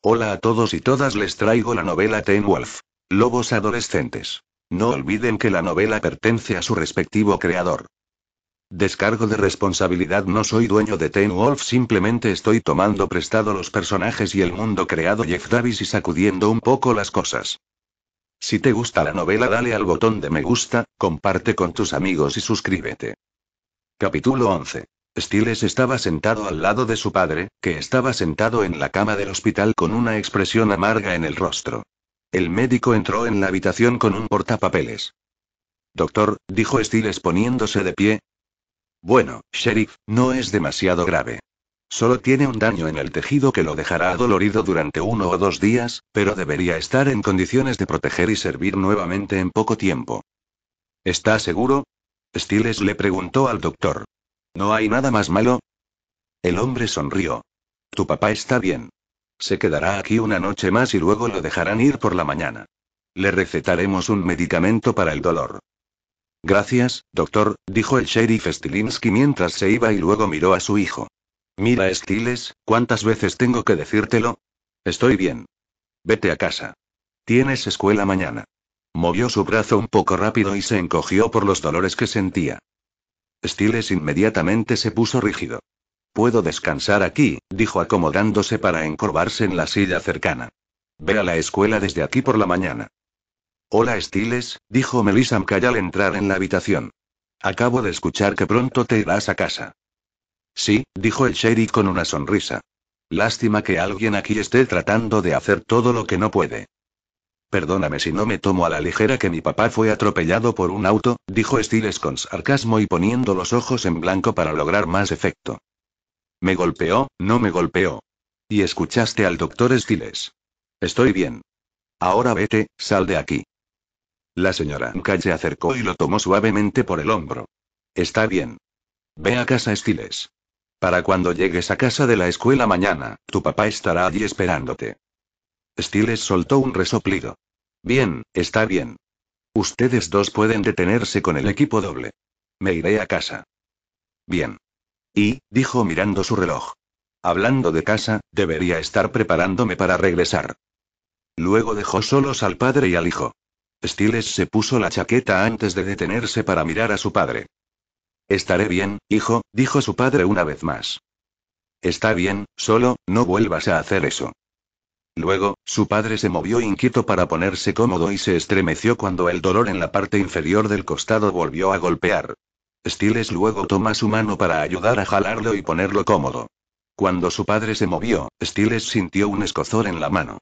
Hola a todos y todas, les traigo la novela Teen Wolf. Lobos adolescentes. No olviden que la novela pertenece a su respectivo creador. Descargo de responsabilidad: no soy dueño de Teen Wolf, simplemente estoy tomando prestado los personajes y el mundo creado Jeff Davis y sacudiendo un poco las cosas. Si te gusta la novela, dale al botón de me gusta, comparte con tus amigos y suscríbete. Capítulo 11. Stiles estaba sentado al lado de su padre, que estaba sentado en la cama del hospital con una expresión amarga en el rostro. El médico entró en la habitación con un portapapeles. Doctor, dijo Stiles poniéndose de pie. Bueno, sheriff, no es demasiado grave. Solo tiene un daño en el tejido que lo dejará adolorido durante 1 o 2 días, pero debería estar en condiciones de proteger y servir nuevamente en poco tiempo. ¿Está seguro? Stiles le preguntó al doctor. ¿No hay nada más malo? El hombre sonrió. Tu papá está bien. Se quedará aquí una noche más y luego lo dejarán ir por la mañana. Le recetaremos un medicamento para el dolor. Gracias, doctor, dijo el sheriff Stilinski mientras se iba y luego miró a su hijo. Mira, Stiles, ¿cuántas veces tengo que decírtelo? Estoy bien. Vete a casa. Tienes escuela mañana. Movió su brazo un poco rápido y se encogió por los dolores que sentía. Stiles inmediatamente se puso rígido. Puedo descansar aquí, dijo acomodándose para encorvarse en la silla cercana. Ve a la escuela desde aquí por la mañana. Hola Stiles, dijo Melissa McCall al entrar en la habitación. Acabo de escuchar que pronto te irás a casa. Sí, dijo el sheriff con una sonrisa. Lástima que alguien aquí esté tratando de hacer todo lo que no puede. Perdóname si no me tomo a la ligera que mi papá fue atropellado por un auto, dijo Stiles con sarcasmo y poniendo los ojos en blanco para lograr más efecto. ¿Me golpeó? No me golpeó. ¿Y escuchaste al doctor Stiles? Estoy bien. Ahora vete, sal de aquí. La señora McCall se acercó y lo tomó suavemente por el hombro. Está bien. Ve a casa, Stiles. Para cuando llegues a casa de la escuela mañana, tu papá estará allí esperándote. Stiles soltó un resoplido. Bien, está bien. Ustedes dos pueden detenerse con el equipo doble. Me iré a casa. Bien. Y, dijo mirando su reloj. Hablando de casa, debería estar preparándome para regresar. Luego dejó solos al padre y al hijo. Stiles se puso la chaqueta antes de detenerse para mirar a su padre. Estaré bien, hijo, dijo su padre una vez más. Está bien, solo, no vuelvas a hacer eso. Luego, su padre se movió inquieto para ponerse cómodo y se estremeció cuando el dolor en la parte inferior del costado volvió a golpear. Stiles luego toma su mano para ayudar a jalarlo y ponerlo cómodo. Cuando su padre se movió, Stiles sintió un escozor en la mano.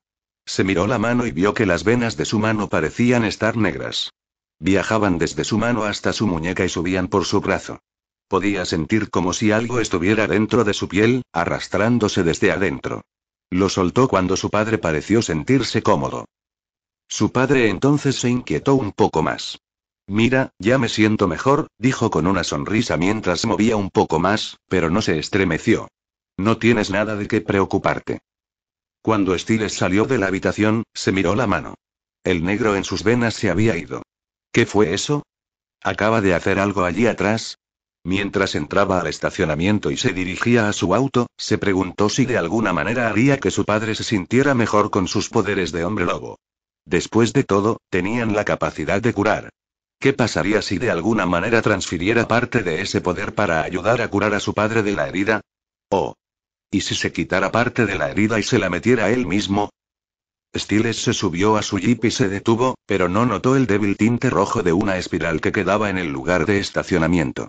Se miró la mano y vio que las venas de su mano parecían estar negras. Viajaban desde su mano hasta su muñeca y subían por su brazo. Podía sentir como si algo estuviera dentro de su piel, arrastrándose desde adentro. Lo soltó cuando su padre pareció sentirse cómodo. Su padre entonces se inquietó un poco más. Mira, ya me siento mejor, dijo con una sonrisa mientras se movía un poco más, pero no se estremeció. No tienes nada de qué preocuparte. Cuando Stiles salió de la habitación, se miró la mano. El negro en sus venas se había ido. ¿Qué fue eso? ¿Acaba de hacer algo allí atrás? Mientras entraba al estacionamiento y se dirigía a su auto, se preguntó si de alguna manera haría que su padre se sintiera mejor con sus poderes de hombre lobo. Después de todo, tenían la capacidad de curar. ¿Qué pasaría si de alguna manera transfiriera parte de ese poder para ayudar a curar a su padre de la herida? Oh. ¿Y si se quitara parte de la herida y se la metiera él mismo? Stiles se subió a su jeep y se detuvo, pero no notó el débil tinte rojo de una espiral que quedaba en el lugar de estacionamiento.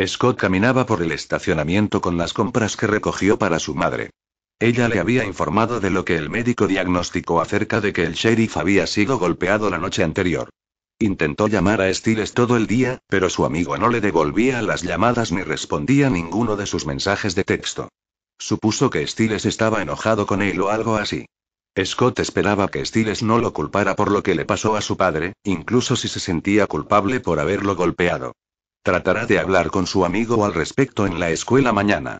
Scott caminaba por el estacionamiento con las compras que recogió para su madre. Ella le había informado de lo que el médico diagnosticó acerca de que el sheriff había sido golpeado la noche anterior. Intentó llamar a Stiles todo el día, pero su amigo no le devolvía las llamadas ni respondía ninguno de sus mensajes de texto. Supuso que Stiles estaba enojado con él o algo así. Scott esperaba que Stiles no lo culpara por lo que le pasó a su padre, incluso si se sentía culpable por haberlo golpeado. Tratará de hablar con su amigo al respecto en la escuela mañana.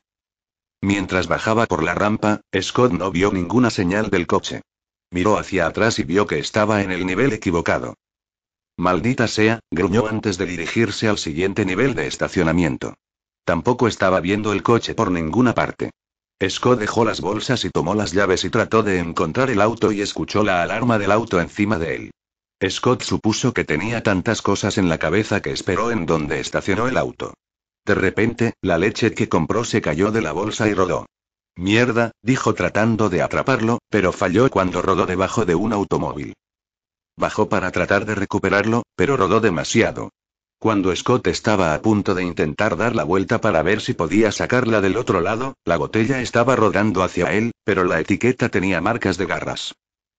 Mientras bajaba por la rampa, Scott no vio ninguna señal del coche. Miró hacia atrás y vio que estaba en el nivel equivocado. Maldita sea, gruñó antes de dirigirse al siguiente nivel de estacionamiento. Tampoco estaba viendo el coche por ninguna parte. Scott dejó las bolsas y tomó las llaves y trató de encontrar el auto y escuchó la alarma del auto encima de él. Scott supuso que tenía tantas cosas en la cabeza que esperó en donde estacionó el auto. De repente, la leche que compró se cayó de la bolsa y rodó. Mierda, dijo tratando de atraparlo, pero falló cuando rodó debajo de un automóvil. Bajó para tratar de recuperarlo, pero rodó demasiado. Cuando Scott estaba a punto de intentar dar la vuelta para ver si podía sacarla del otro lado, la botella estaba rodando hacia él, pero la etiqueta tenía marcas de garras.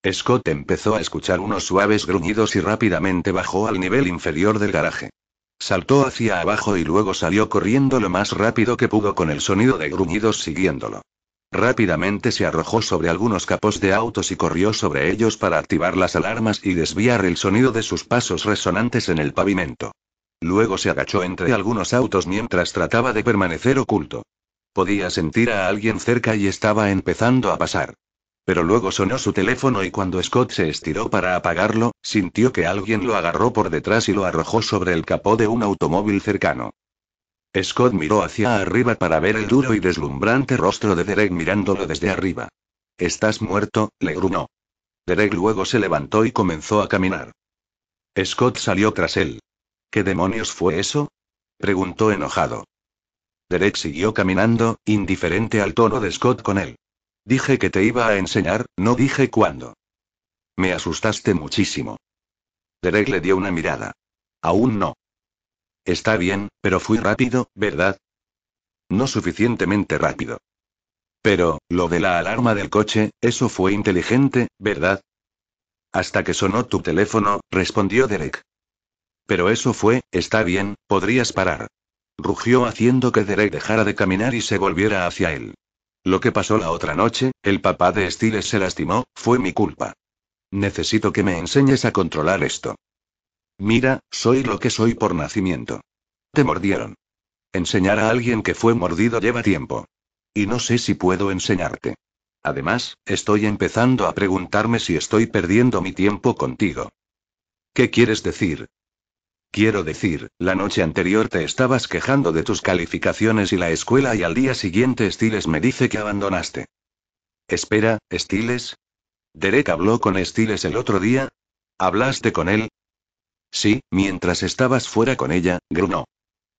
Scott empezó a escuchar unos suaves gruñidos y rápidamente bajó al nivel inferior del garaje. Saltó hacia abajo y luego salió corriendo lo más rápido que pudo con el sonido de gruñidos siguiéndolo. Rápidamente se arrojó sobre algunos capós de autos y corrió sobre ellos para activar las alarmas y desviar el sonido de sus pasos resonantes en el pavimento. Luego se agachó entre algunos autos mientras trataba de permanecer oculto. Podía sentir a alguien cerca y estaba empezando a pasar. Pero luego sonó su teléfono y cuando Scott se estiró para apagarlo, sintió que alguien lo agarró por detrás y lo arrojó sobre el capó de un automóvil cercano. Scott miró hacia arriba para ver el duro y deslumbrante rostro de Derek mirándolo desde arriba. «¿Estás muerto?», le gruñó. Derek luego se levantó y comenzó a caminar. Scott salió tras él. «¿Qué demonios fue eso?», preguntó enojado. Derek siguió caminando, indiferente al tono de Scott con él. «Dije que te iba a enseñar, no dije cuándo». «Me asustaste muchísimo». Derek le dio una mirada. «Aún no». «Está bien, pero fui rápido, ¿verdad?». «No suficientemente rápido». «Pero, lo de la alarma del coche, eso fue inteligente, ¿verdad?». «Hasta que sonó tu teléfono», respondió Derek. «Pero eso fue, está bien, podrías parar». Rugió haciendo que Derek dejara de caminar y se volviera hacia él. «Lo que pasó la otra noche, el papá de Stiles se lastimó, fue mi culpa. Necesito que me enseñes a controlar esto. Mira, soy lo que soy por nacimiento. Te mordieron. Enseñar a alguien que fue mordido lleva tiempo. Y no sé si puedo enseñarte. Además, estoy empezando a preguntarme si estoy perdiendo mi tiempo contigo». «¿Qué quieres decir?». «Quiero decir, la noche anterior te estabas quejando de tus calificaciones y la escuela y al día siguiente Stiles me dice que abandonaste». «Espera, ¿Stiles? ¿Derek habló con Stiles el otro día? ¿Hablaste con él?». «Sí, mientras estabas fuera con ella», gruñó.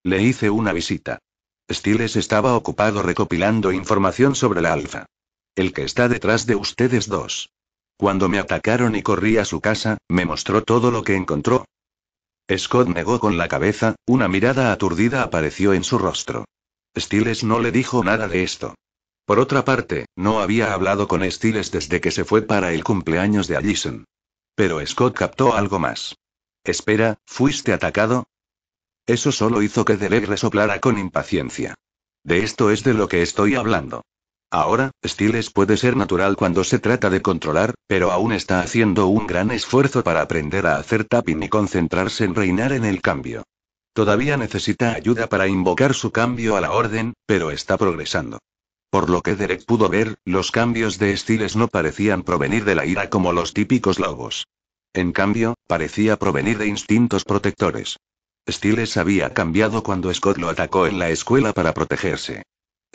«Le hice una visita. Stiles estaba ocupado recopilando información sobre la Alfa. El que está detrás de ustedes dos. Cuando me atacaron y corrí a su casa, me mostró todo lo que encontró». Scott negó con la cabeza, una mirada aturdida apareció en su rostro. Stiles no le dijo nada de esto. Por otra parte, no había hablado con Stiles desde que se fue para el cumpleaños de Allison. Pero Scott captó algo más. «Espera, ¿fuiste atacado?». Eso solo hizo que Derek resoplara con impaciencia. «De esto es de lo que estoy hablando. Ahora, Stiles puede ser natural cuando se trata de controlar, pero aún está haciendo un gran esfuerzo para aprender a hacer tapping y concentrarse en reinar en el cambio. Todavía necesita ayuda para invocar su cambio a la orden, pero está progresando». Por lo que Derek pudo ver, los cambios de Stiles no parecían provenir de la ira como los típicos lobos. En cambio, parecía provenir de instintos protectores. Stiles había cambiado cuando Scott lo atacó en la escuela para protegerse.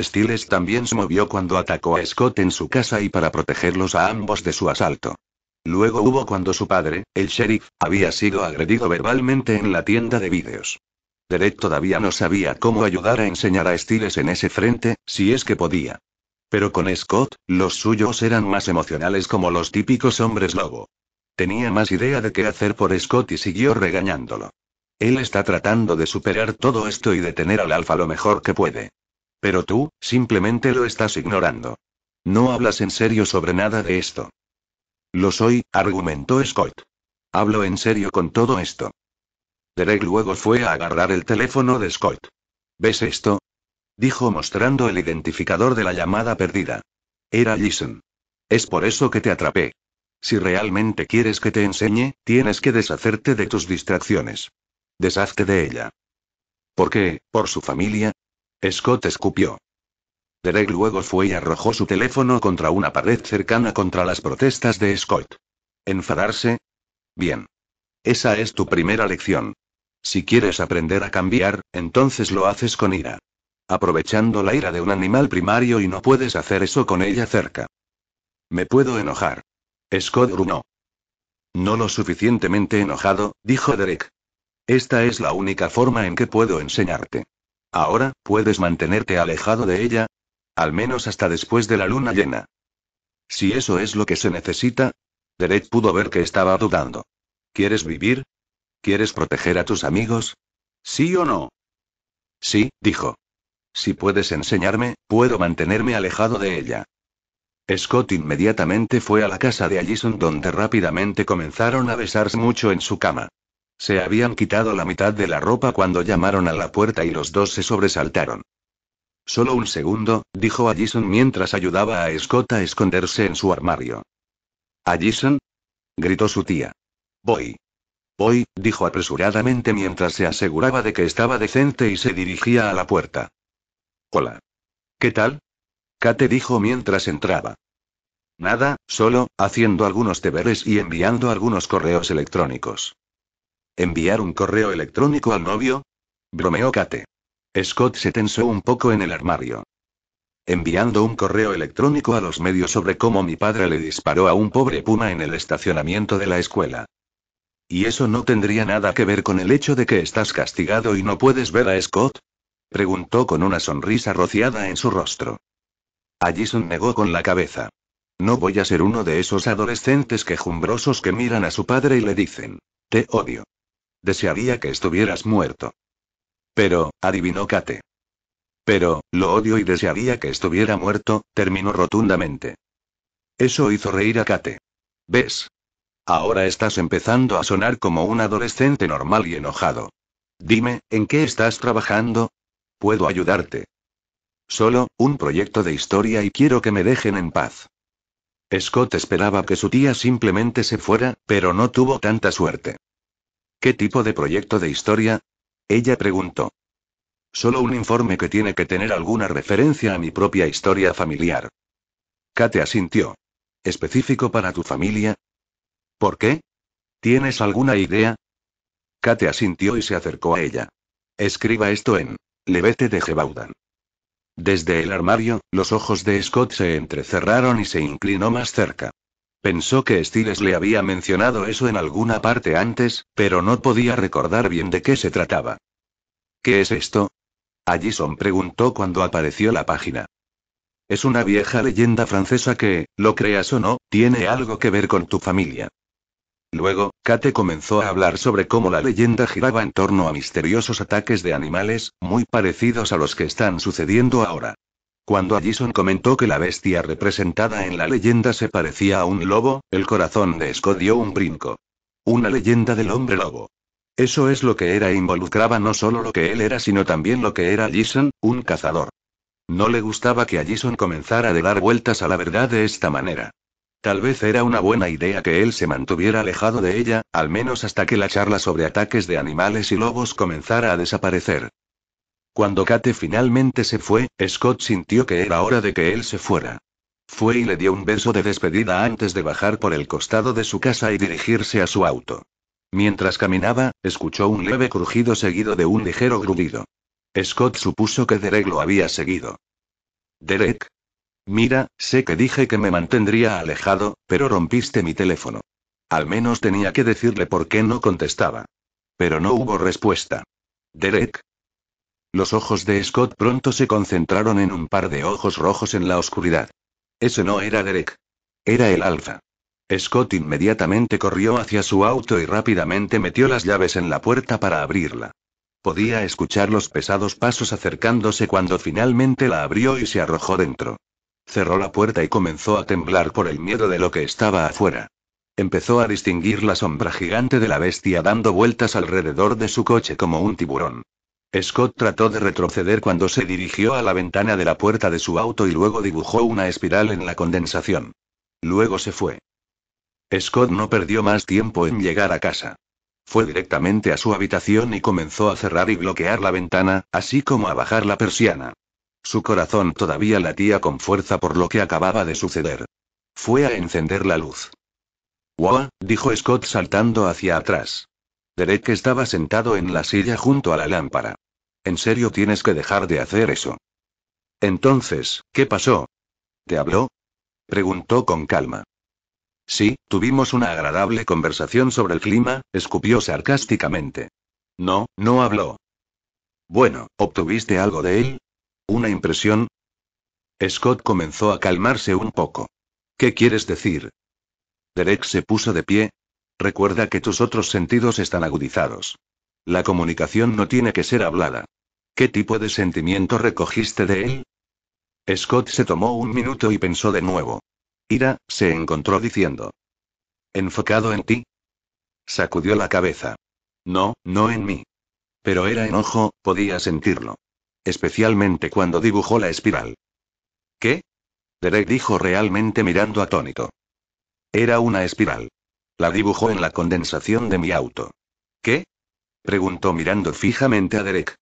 Stiles también se movió cuando atacó a Scott en su casa y para protegerlos a ambos de su asalto. Luego hubo cuando su padre, el sheriff, había sido agredido verbalmente en la tienda de vídeos. Derek todavía no sabía cómo ayudar a enseñar a Stiles en ese frente, si es que podía. Pero con Scott, los suyos eran más emocionales como los típicos hombres lobo. Tenía más idea de qué hacer por Scott y siguió regañándolo. Él está tratando de superar todo esto y de tener al Alfa lo mejor que puede. Pero tú, simplemente lo estás ignorando. No hablas en serio sobre nada de esto. Lo soy, argumentó Scott. Hablo en serio con todo esto. Derek luego fue a agarrar el teléfono de Scott. ¿Ves esto?, dijo mostrando el identificador de la llamada perdida. Era Allison. Es por eso que te atrapé. Si realmente quieres que te enseñe, tienes que deshacerte de tus distracciones. Deshazte de ella. ¿Por qué? ¿Por su familia? Scott escupió. Derek luego fue y arrojó su teléfono contra una pared cercana contra las protestas de Scott. ¿Enfadarse? Bien. Esa es tu primera lección. Si quieres aprender a cambiar, entonces lo haces con ira. Aprovechando la ira de un animal primario y no puedes hacer eso con ella cerca. Me puedo enojar. Scott gruñó. No lo suficientemente enojado, dijo Derek. Esta es la única forma en que puedo enseñarte. Ahora, ¿puedes mantenerte alejado de ella? Al menos hasta después de la luna llena. Si eso es lo que se necesita. Derek pudo ver que estaba dudando. ¿Quieres vivir? ¿Quieres proteger a tus amigos? ¿Sí o no? Sí, dijo. Si puedes enseñarme, puedo mantenerme alejado de ella. Scott inmediatamente fue a la casa de Allison donde rápidamente comenzaron a besarse mucho en su cama. Se habían quitado la mitad de la ropa cuando llamaron a la puerta y los dos se sobresaltaron. Solo un segundo, dijo Allison mientras ayudaba a Scott a esconderse en su armario. ¿Allison? Gritó su tía. Voy. Voy, dijo apresuradamente mientras se aseguraba de que estaba decente y se dirigía a la puerta. Hola. ¿Qué tal? Kate dijo mientras entraba. Nada, solo, haciendo algunos deberes y enviando algunos correos electrónicos. ¿Enviar un correo electrónico al novio? Bromeó Kate. Scott se tensó un poco en el armario. Enviando un correo electrónico a los medios sobre cómo mi padre le disparó a un pobre puma en el estacionamiento de la escuela. ¿Y eso no tendría nada que ver con el hecho de que estás castigado y no puedes ver a Scott? Preguntó con una sonrisa rociada en su rostro. Allison negó con la cabeza. No voy a ser uno de esos adolescentes quejumbrosos que miran a su padre y le dicen, te odio. Desearía que estuvieras muerto. Pero, adivinó Kate. Pero, lo odio y desearía que estuviera muerto, terminó rotundamente. Eso hizo reír a Kate. ¿Ves? Ahora estás empezando a sonar como un adolescente normal y enojado. Dime, ¿en qué estás trabajando? Puedo ayudarte. Solo, un proyecto de historia y quiero que me dejen en paz. Scott esperaba que su tía simplemente se fuera, pero no tuvo tanta suerte. ¿Qué tipo de proyecto de historia? Ella preguntó. Solo un informe que tiene que tener alguna referencia a mi propia historia familiar. Kate asintió. ¿Específico para tu familia? ¿Por qué? ¿Tienes alguna idea? Kate asintió y se acercó a ella. Escriba esto en Levete de Gebaudan. Desde el armario, los ojos de Scott se entrecerraron y se inclinó más cerca. Pensó que Stiles le había mencionado eso en alguna parte antes, pero no podía recordar bien de qué se trataba. ¿Qué es esto? Allison preguntó cuando apareció la página. Es una vieja leyenda francesa que, lo creas o no, tiene algo que ver con tu familia. Luego, Kate comenzó a hablar sobre cómo la leyenda giraba en torno a misteriosos ataques de animales, muy parecidos a los que están sucediendo ahora. Cuando Allison comentó que la bestia representada en la leyenda se parecía a un lobo, el corazón de Scott dio un brinco. Una leyenda del hombre lobo. Eso es lo que era e involucraba no solo lo que él era sino también lo que era Allison, un cazador. No le gustaba que Allison comenzara a dar vueltas a la verdad de esta manera. Tal vez era una buena idea que él se mantuviera alejado de ella, al menos hasta que la charla sobre ataques de animales y lobos comenzara a desaparecer. Cuando Kate finalmente se fue, Scott sintió que era hora de que él se fuera. Fue y le dio un beso de despedida antes de bajar por el costado de su casa y dirigirse a su auto. Mientras caminaba, escuchó un leve crujido seguido de un ligero gruñido. Scott supuso que Derek lo había seguido. Derek. Mira, sé que dije que me mantendría alejado, pero rompiste mi teléfono. Al menos tenía que decirle por qué no contestaba. Pero no hubo respuesta. Derek. Los ojos de Scott pronto se concentraron en un par de ojos rojos en la oscuridad. Ese no era Derek. Era el alfa. Scott inmediatamente corrió hacia su auto y rápidamente metió las llaves en la puerta para abrirla. Podía escuchar los pesados pasos acercándose cuando finalmente la abrió y se arrojó dentro. Cerró la puerta y comenzó a temblar por el miedo de lo que estaba afuera. Empezó a distinguir la sombra gigante de la bestia dando vueltas alrededor de su coche como un tiburón. Scott trató de retroceder cuando se dirigió a la ventana de la puerta de su auto y luego dibujó una espiral en la condensación. Luego se fue. Scott no perdió más tiempo en llegar a casa. Fue directamente a su habitación y comenzó a cerrar y bloquear la ventana, así como a bajar la persiana. Su corazón todavía latía con fuerza por lo que acababa de suceder. Fue a encender la luz. «¡Wow!», dijo Scott saltando hacia atrás. Derek estaba sentado en la silla junto a la lámpara. En serio tienes que dejar de hacer eso. Entonces, ¿qué pasó? ¿Te habló? Preguntó con calma. Sí, tuvimos una agradable conversación sobre el clima, escupió sarcásticamente. No, no habló. Bueno, ¿obtuviste algo de él? ¿Una impresión? Scott comenzó a calmarse un poco. ¿Qué quieres decir? Derek se puso de pie. Recuerda que tus otros sentidos están agudizados. La comunicación no tiene que ser hablada. ¿Qué tipo de sentimiento recogiste de él? Scott se tomó un minuto y pensó de nuevo. Ira, se encontró diciendo. ¿Enfocado en ti? Sacudió la cabeza. No, no en mí. Pero era enojo, podía sentirlo. Especialmente cuando dibujó la espiral. ¿Qué? Derek dijo realmente mirando atónito. Era una espiral. La dibujó en la condensación de mi auto. ¿Qué? Preguntó mirando fijamente a Derek.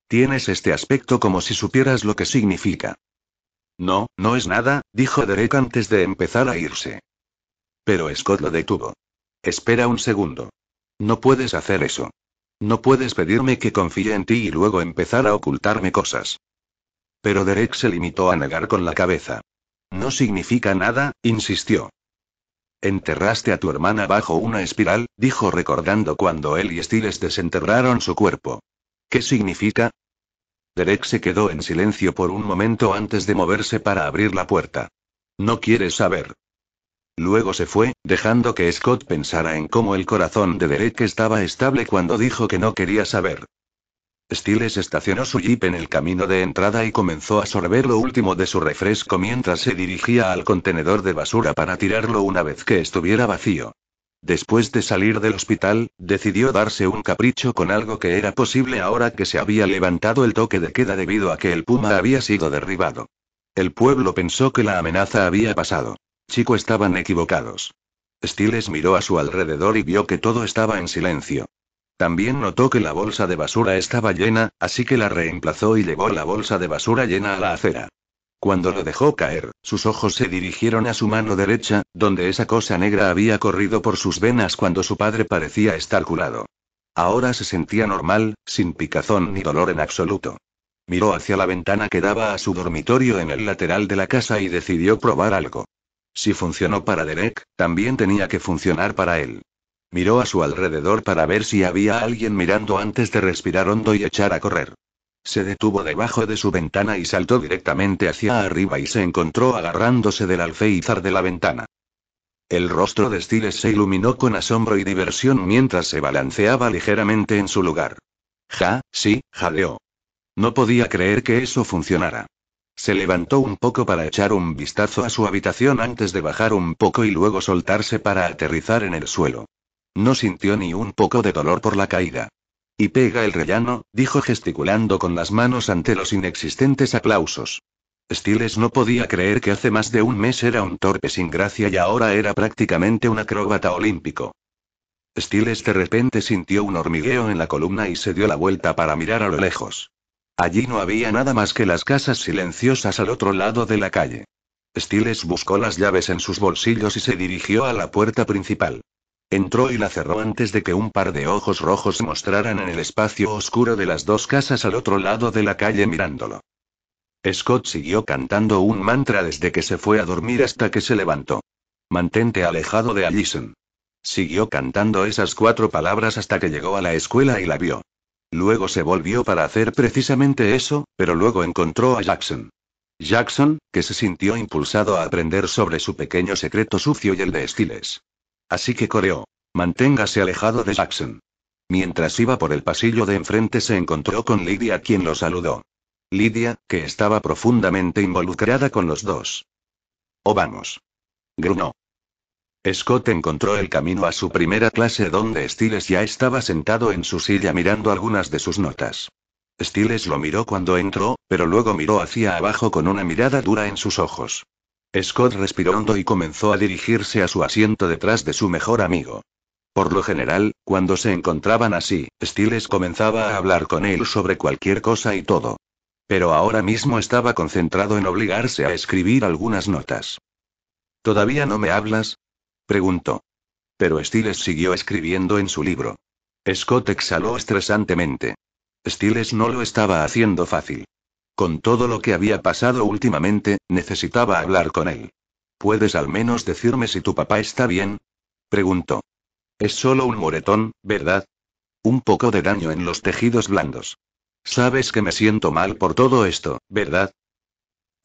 Tienes este aspecto como si supieras lo que significa. No, no es nada, dijo Derek antes de empezar a irse. Pero Scott lo detuvo. Espera un segundo. No puedes hacer eso. No puedes pedirme que confíe en ti y luego empezar a ocultarme cosas. Pero Derek se limitó a negar con la cabeza. No significa nada, insistió. Enterraste a tu hermana bajo una espiral, dijo recordando cuando él y Stiles desenterraron su cuerpo. ¿Qué significa? Derek se quedó en silencio por un momento antes de moverse para abrir la puerta. No quieres saber. Luego se fue, dejando que Scott pensara en cómo el corazón de Derek estaba estable cuando dijo que no quería saber. Stiles estacionó su jeep en el camino de entrada y comenzó a sorber lo último de su refresco mientras se dirigía al contenedor de basura para tirarlo una vez que estuviera vacío. Después de salir del hospital, decidió darse un capricho con algo que era posible ahora que se había levantado el toque de queda debido a que el puma había sido derribado. El pueblo pensó que la amenaza había pasado. Chico estaban equivocados. Stiles miró a su alrededor y vio que todo estaba en silencio. También notó que la bolsa de basura estaba llena, así que la reemplazó y llevó la bolsa de basura llena a la acera. Cuando lo dejó caer, sus ojos se dirigieron a su mano derecha, donde esa cosa negra había corrido por sus venas cuando su padre parecía estar curado. Ahora se sentía normal, sin picazón ni dolor en absoluto. Miró hacia la ventana que daba a su dormitorio en el lateral de la casa y decidió probar algo. Si funcionó para Derek, también tenía que funcionar para él. Miró a su alrededor para ver si había alguien mirando antes de respirar hondo y echar a correr. Se detuvo debajo de su ventana y saltó directamente hacia arriba y se encontró agarrándose del alféizar de la ventana. El rostro de Stiles se iluminó con asombro y diversión mientras se balanceaba ligeramente en su lugar. Sí, jadeó. No podía creer que eso funcionara. Se levantó un poco para echar un vistazo a su habitación antes de bajar un poco y luego soltarse para aterrizar en el suelo. No sintió ni un poco de dolor por la caída. Y pega el rellano, dijo gesticulando con las manos ante los inexistentes aplausos. Stiles no podía creer que hace más de un mes era un torpe sin gracia y ahora era prácticamente un acróbata olímpico. Stiles de repente sintió un hormigueo en la columna y se dio la vuelta para mirar a lo lejos. Allí no había nada más que las casas silenciosas al otro lado de la calle. Stiles buscó las llaves en sus bolsillos y se dirigió a la puerta principal. Entró y la cerró antes de que un par de ojos rojos se mostraran en el espacio oscuro de las dos casas al otro lado de la calle mirándolo. Scott siguió cantando un mantra desde que se fue a dormir hasta que se levantó. Mantente alejado de Allison. Siguió cantando esas 4 palabras hasta que llegó a la escuela y la vio. Luego se volvió para hacer precisamente eso, pero luego encontró a Jackson. Jackson, que se sintió impulsado a aprender sobre su pequeño secreto sucio y el de Stiles. Así que coreó. Manténgase alejado de Jackson. Mientras iba por el pasillo de enfrente se encontró con Lydia, quien lo saludó. Lydia, que estaba profundamente involucrada con los dos. Oh, vamos. Gruñó. Scott encontró el camino a su primera clase donde Stiles ya estaba sentado en su silla mirando algunas de sus notas. Stiles lo miró cuando entró, pero luego miró hacia abajo con una mirada dura en sus ojos. Scott respiró hondo y comenzó a dirigirse a su asiento detrás de su mejor amigo. Por lo general, cuando se encontraban así, Stiles comenzaba a hablar con él sobre cualquier cosa y todo. Pero ahora mismo estaba concentrado en obligarse a escribir algunas notas. ¿Todavía no me hablas?, preguntó. Pero Stiles siguió escribiendo en su libro. Scott exhaló estresantemente. Stiles no lo estaba haciendo fácil. Con todo lo que había pasado últimamente, necesitaba hablar con él. ¿Puedes al menos decirme si tu papá está bien? Preguntó. Es solo un moretón, ¿verdad? Un poco de daño en los tejidos blandos. Sabes que me siento mal por todo esto, ¿verdad?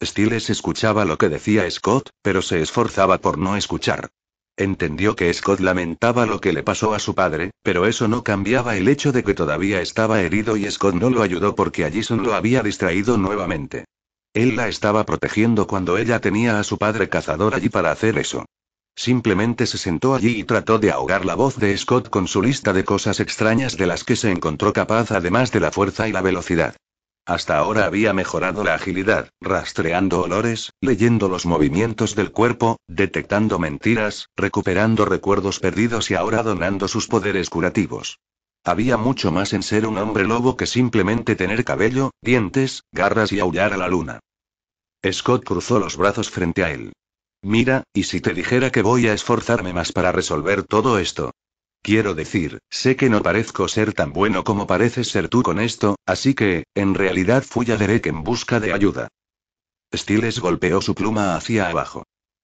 Stiles escuchaba lo que decía Scott, pero se esforzaba por no escuchar. Entendió que Scott lamentaba lo que le pasó a su padre, pero eso no cambiaba el hecho de que todavía estaba herido y Scott no lo ayudó porque Allison lo había distraído nuevamente. Él la estaba protegiendo cuando ella tenía a su padre cazador allí para hacer eso. Simplemente se sentó allí y trató de ahogar la voz de Scott con su lista de cosas extrañas de las que se encontró capaz además de la fuerza y la velocidad. Hasta ahora había mejorado la agilidad, rastreando olores, leyendo los movimientos del cuerpo, detectando mentiras, recuperando recuerdos perdidos y ahora donando sus poderes curativos. Había mucho más en ser un hombre lobo que simplemente tener cabello, dientes, garras y aullar a la luna. Scott cruzó los brazos frente a él. Mira, ¿y si te dijera que voy a esforzarme más para resolver todo esto? Quiero decir, sé que no parezco ser tan bueno como pareces ser tú con esto, así que, en realidad fui a Derek en busca de ayuda. Stiles golpeó su pluma hacia abajo.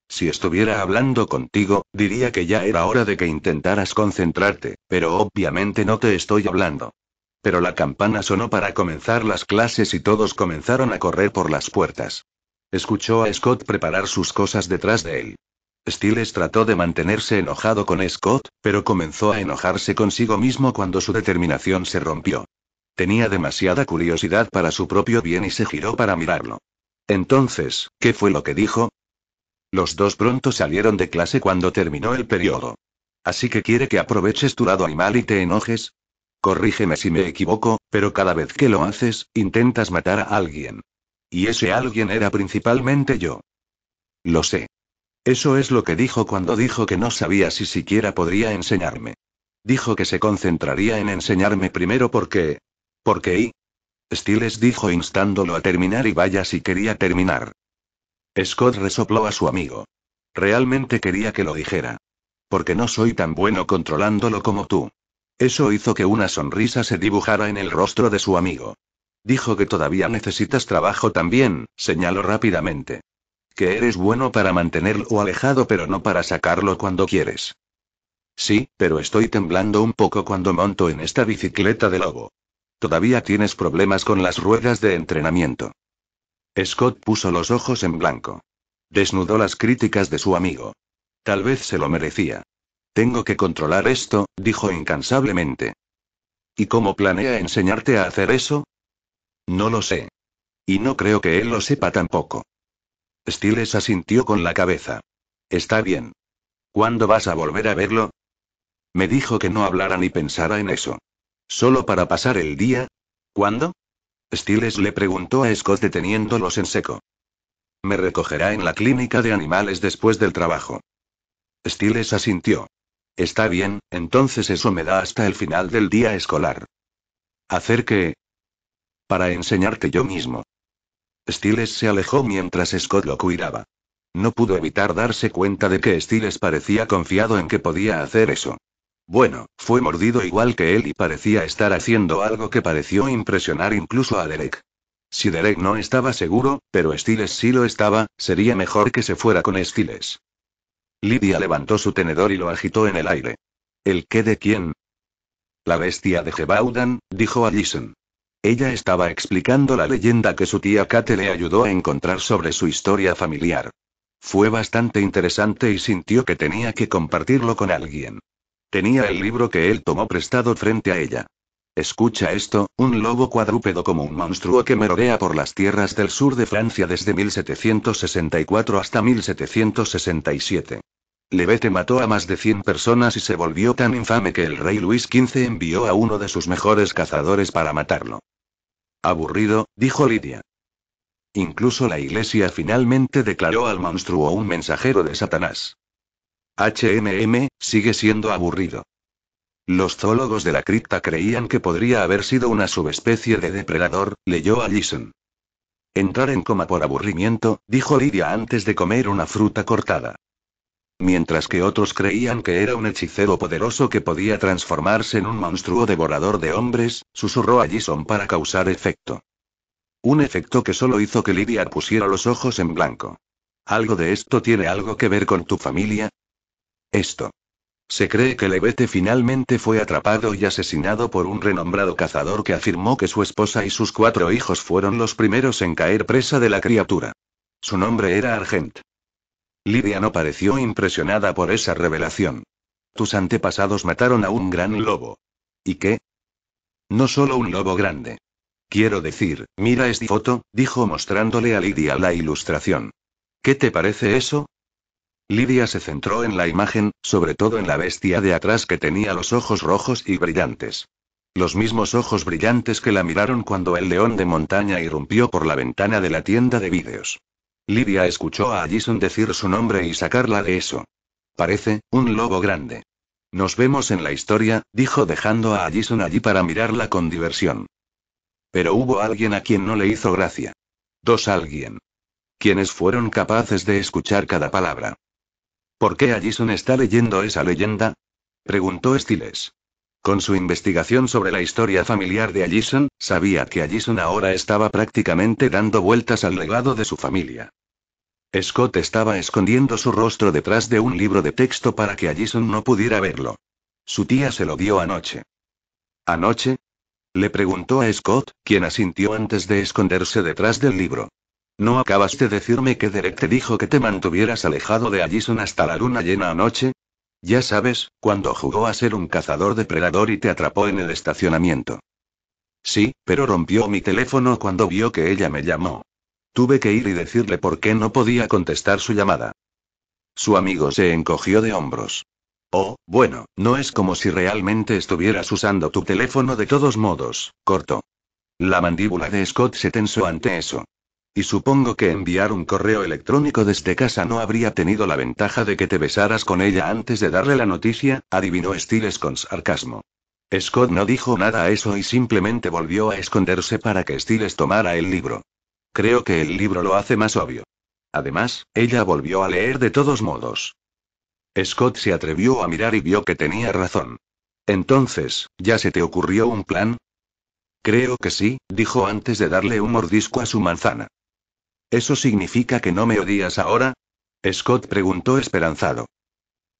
Si estuviera hablando contigo, diría que ya era hora de que intentaras concentrarte, pero obviamente no te estoy hablando. Pero la campana sonó para comenzar las clases y todos comenzaron a correr por las puertas. Escuchó a Scott preparar sus cosas detrás de él. Stiles trató de mantenerse enojado con Scott, pero comenzó a enojarse consigo mismo cuando su determinación se rompió. Tenía demasiada curiosidad para su propio bien y se giró para mirarlo. Entonces, ¿qué fue lo que dijo? Los dos pronto salieron de clase cuando terminó el periodo. ¿Así que quiere que aproveches tu lado animal y te enojes? Corrígeme si me equivoco, pero cada vez que lo haces, intentas matar a alguien. Y ese alguien era principalmente yo. Lo sé. Eso es lo que dijo cuando dijo que no sabía si siquiera podría enseñarme. Dijo que se concentraría en enseñarme primero porque... ¿Por qué? Stiles dijo instándolo a terminar y vaya si quería terminar. Scott resopló a su amigo. Realmente quería que lo dijera. Porque no soy tan bueno controlándolo como tú. Eso hizo que una sonrisa se dibujara en el rostro de su amigo. Dijo que todavía necesitas trabajo también, señaló rápidamente. Que eres bueno para mantenerlo alejado pero no para sacarlo cuando quieres. Sí, pero estoy temblando un poco cuando monto en esta bicicleta de lobo. Todavía tienes problemas con las ruedas de entrenamiento. Scott puso los ojos en blanco. Desnudó las críticas de su amigo. Tal vez se lo merecía. Tengo que controlar esto, dijo incansablemente. ¿Y cómo planea enseñarte a hacer eso? No lo sé. Y no creo que él lo sepa tampoco. Stiles asintió con la cabeza. Está bien. ¿Cuándo vas a volver a verlo? Me dijo que no hablara ni pensara en eso. ¿Solo para pasar el día? ¿Cuándo? Stiles le preguntó a Scott deteniéndolos en seco. Me recogerá en la clínica de animales después del trabajo. Stiles asintió. Está bien, entonces eso me da hasta el final del día escolar. ¿Hacer qué? Para enseñarte yo mismo. Stiles se alejó mientras Scott lo cuidaba. No pudo evitar darse cuenta de que Stiles parecía confiado en que podía hacer eso. Bueno, fue mordido igual que él y parecía estar haciendo algo que pareció impresionar incluso a Derek. Si Derek no estaba seguro, pero Stiles sí lo estaba, sería mejor que se fuera con Stiles. Lydia levantó su tenedor y lo agitó en el aire. ¿El qué de quién? La bestia de Gebaudan, dijo Allison. Ella estaba explicando la leyenda que su tía Kate le ayudó a encontrar sobre su historia familiar. Fue bastante interesante y sintió que tenía que compartirlo con alguien. Tenía el libro que él tomó prestado frente a ella. Escucha esto, un lobo cuadrúpedo como un monstruo que merodea por las tierras del sur de Francia desde 1764 hasta 1767. Levete mató a más de 100 personas y se volvió tan infame que el rey Luis XV envió a uno de sus mejores cazadores para matarlo. Aburrido, dijo Lydia. Incluso la iglesia finalmente declaró al monstruo un mensajero de Satanás. Sigue siendo aburrido. Los zoólogos de la cripta creían que podría haber sido una subespecie de depredador, leyó Allison. Entrar en coma por aburrimiento, dijo Lydia antes de comer una fruta cortada. Mientras que otros creían que era un hechicero poderoso que podía transformarse en un monstruo devorador de hombres, susurró a Jason para causar efecto. Un efecto que solo hizo que Lydia pusiera los ojos en blanco. ¿Algo de esto tiene algo que ver con tu familia? Esto. Se cree que Levete finalmente fue atrapado y asesinado por un renombrado cazador que afirmó que su esposa y sus 4 hijos fueron los primeros en caer presa de la criatura. Su nombre era Argent. Lydia no pareció impresionada por esa revelación. Tus antepasados mataron a un gran lobo. ¿Y qué? No solo un lobo grande. Quiero decir, mira esta foto, dijo mostrándole a Lydia la ilustración. ¿Qué te parece eso? Lydia se centró en la imagen, sobre todo en la bestia de atrás que tenía los ojos rojos y brillantes. Los mismos ojos brillantes que la miraron cuando el león de montaña irrumpió por la ventana de la tienda de vídeos. Lydia escuchó a Jason decir su nombre y sacarla de eso. Parece, un lobo grande. Nos vemos en la historia, dijo dejando a Jason allí para mirarla con diversión. Pero hubo alguien a quien no le hizo gracia. Alguien. Quienes fueron capaces de escuchar cada palabra. ¿Por qué Jason está leyendo esa leyenda? Preguntó Stiles. Con su investigación sobre la historia familiar de Jason, sabía que Jason ahora estaba prácticamente dando vueltas al legado de su familia. Scott estaba escondiendo su rostro detrás de un libro de texto para que Jason no pudiera verlo. Su tía se lo dio anoche. ¿Anoche? Le preguntó a Scott, quien asintió antes de esconderse detrás del libro. ¿No acabas de decirme que Derek te dijo que te mantuvieras alejado de Jason hasta la luna llena anoche? Ya sabes, cuando jugó a ser un cazador depredador y te atrapó en el estacionamiento. Sí, pero rompió mi teléfono cuando vio que ella me llamó. Tuve que ir y decirle por qué no podía contestar su llamada. Su amigo se encogió de hombros. Oh, bueno, no es como si realmente estuvieras usando tu teléfono de todos modos, cortó. La mandíbula de Scott se tensó ante eso. Y supongo que enviar un correo electrónico desde casa no habría tenido la ventaja de que te besaras con ella antes de darle la noticia, adivinó Stiles con sarcasmo. Scott no dijo nada a eso y simplemente volvió a esconderse para que Stiles tomara el libro. Creo que el libro lo hace más obvio. Además, ella volvió a leer de todos modos. Scott se atrevió a mirar y vio que tenía razón. Entonces, ¿ya se te ocurrió un plan? Creo que sí, dijo antes de darle un mordisco a su manzana. ¿Eso significa que no me odias ahora? Scott preguntó esperanzado.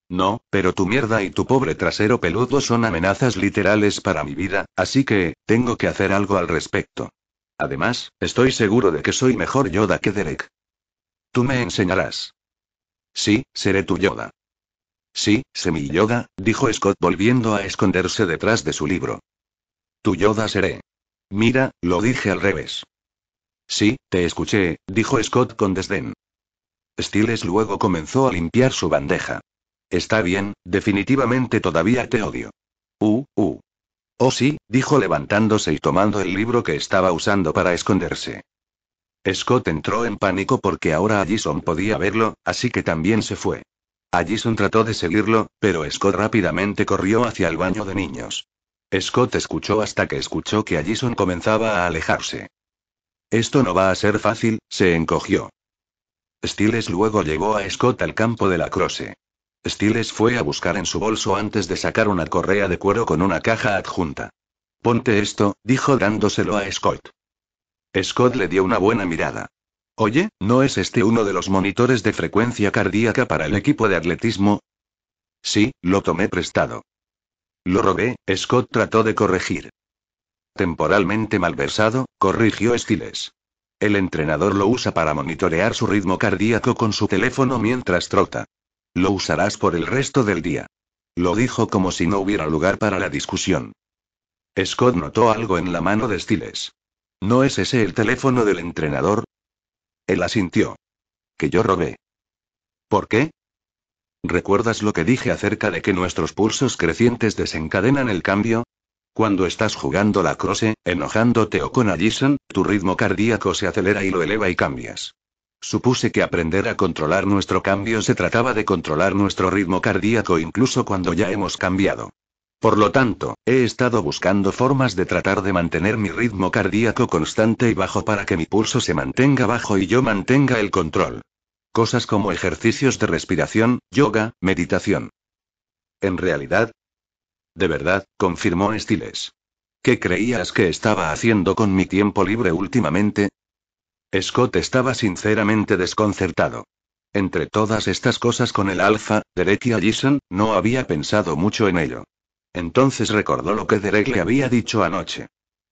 No, pero tu mierda y tu pobre trasero peludo son amenazas literales para mi vida, así que, tengo que hacer algo al respecto. Además, estoy seguro de que soy mejor Yoda que Derek. Tú me enseñarás. Sí, seré tu Yoda. Sí, semi Yoda, dijo Scott volviendo a esconderse detrás de su libro. Tu Yoda seré. Mira, lo dije al revés. Sí, te escuché, dijo Scott con desdén. Stiles luego comenzó a limpiar su bandeja. Está bien, definitivamente todavía te odio. Oh sí, dijo levantándose y tomando el libro que estaba usando para esconderse. Scott entró en pánico porque ahora Jason podía verlo, así que también se fue. Jason trató de seguirlo, pero Scott rápidamente corrió hacia el baño de niños. Scott escuchó hasta que escuchó que Jason comenzaba a alejarse. Esto no va a ser fácil, se encogió. Stiles luego llevó a Scott al campo de lacrosse. Stiles fue a buscar en su bolso antes de sacar una correa de cuero con una caja adjunta. Ponte esto, dijo dándoselo a Scott. Scott le dio una buena mirada. Oye, ¿no es este uno de los monitores de frecuencia cardíaca para el equipo de atletismo? Sí, lo tomé prestado. Lo robé, Scott trató de corregir. Temporalmente malversado, corrigió Stiles. El entrenador lo usa para monitorear su ritmo cardíaco con su teléfono mientras trota. Lo usarás por el resto del día. Lo dijo como si no hubiera lugar para la discusión. Scott notó algo en la mano de Stiles. ¿No es ese el teléfono del entrenador? Él asintió. Que yo robé. ¿Por qué? ¿Recuerdas lo que dije acerca de que nuestros pulsos crecientes desencadenan el cambio? Cuando estás jugando lacrosse, enojándote o con Jason, tu ritmo cardíaco se acelera y lo eleva y cambias. Supuse que aprender a controlar nuestro cambio se trataba de controlar nuestro ritmo cardíaco incluso cuando ya hemos cambiado. Por lo tanto, he estado buscando formas de tratar de mantener mi ritmo cardíaco constante y bajo para que mi pulso se mantenga bajo y yo mantenga el control. Cosas como ejercicios de respiración, yoga, meditación. En realidad. De verdad, confirmó Stiles. ¿Qué creías que estaba haciendo con mi tiempo libre últimamente? Scott estaba sinceramente desconcertado. Entre todas estas cosas con el alfa, Derek y Allison, no había pensado mucho en ello. Entonces recordó lo que Derek le había dicho anoche.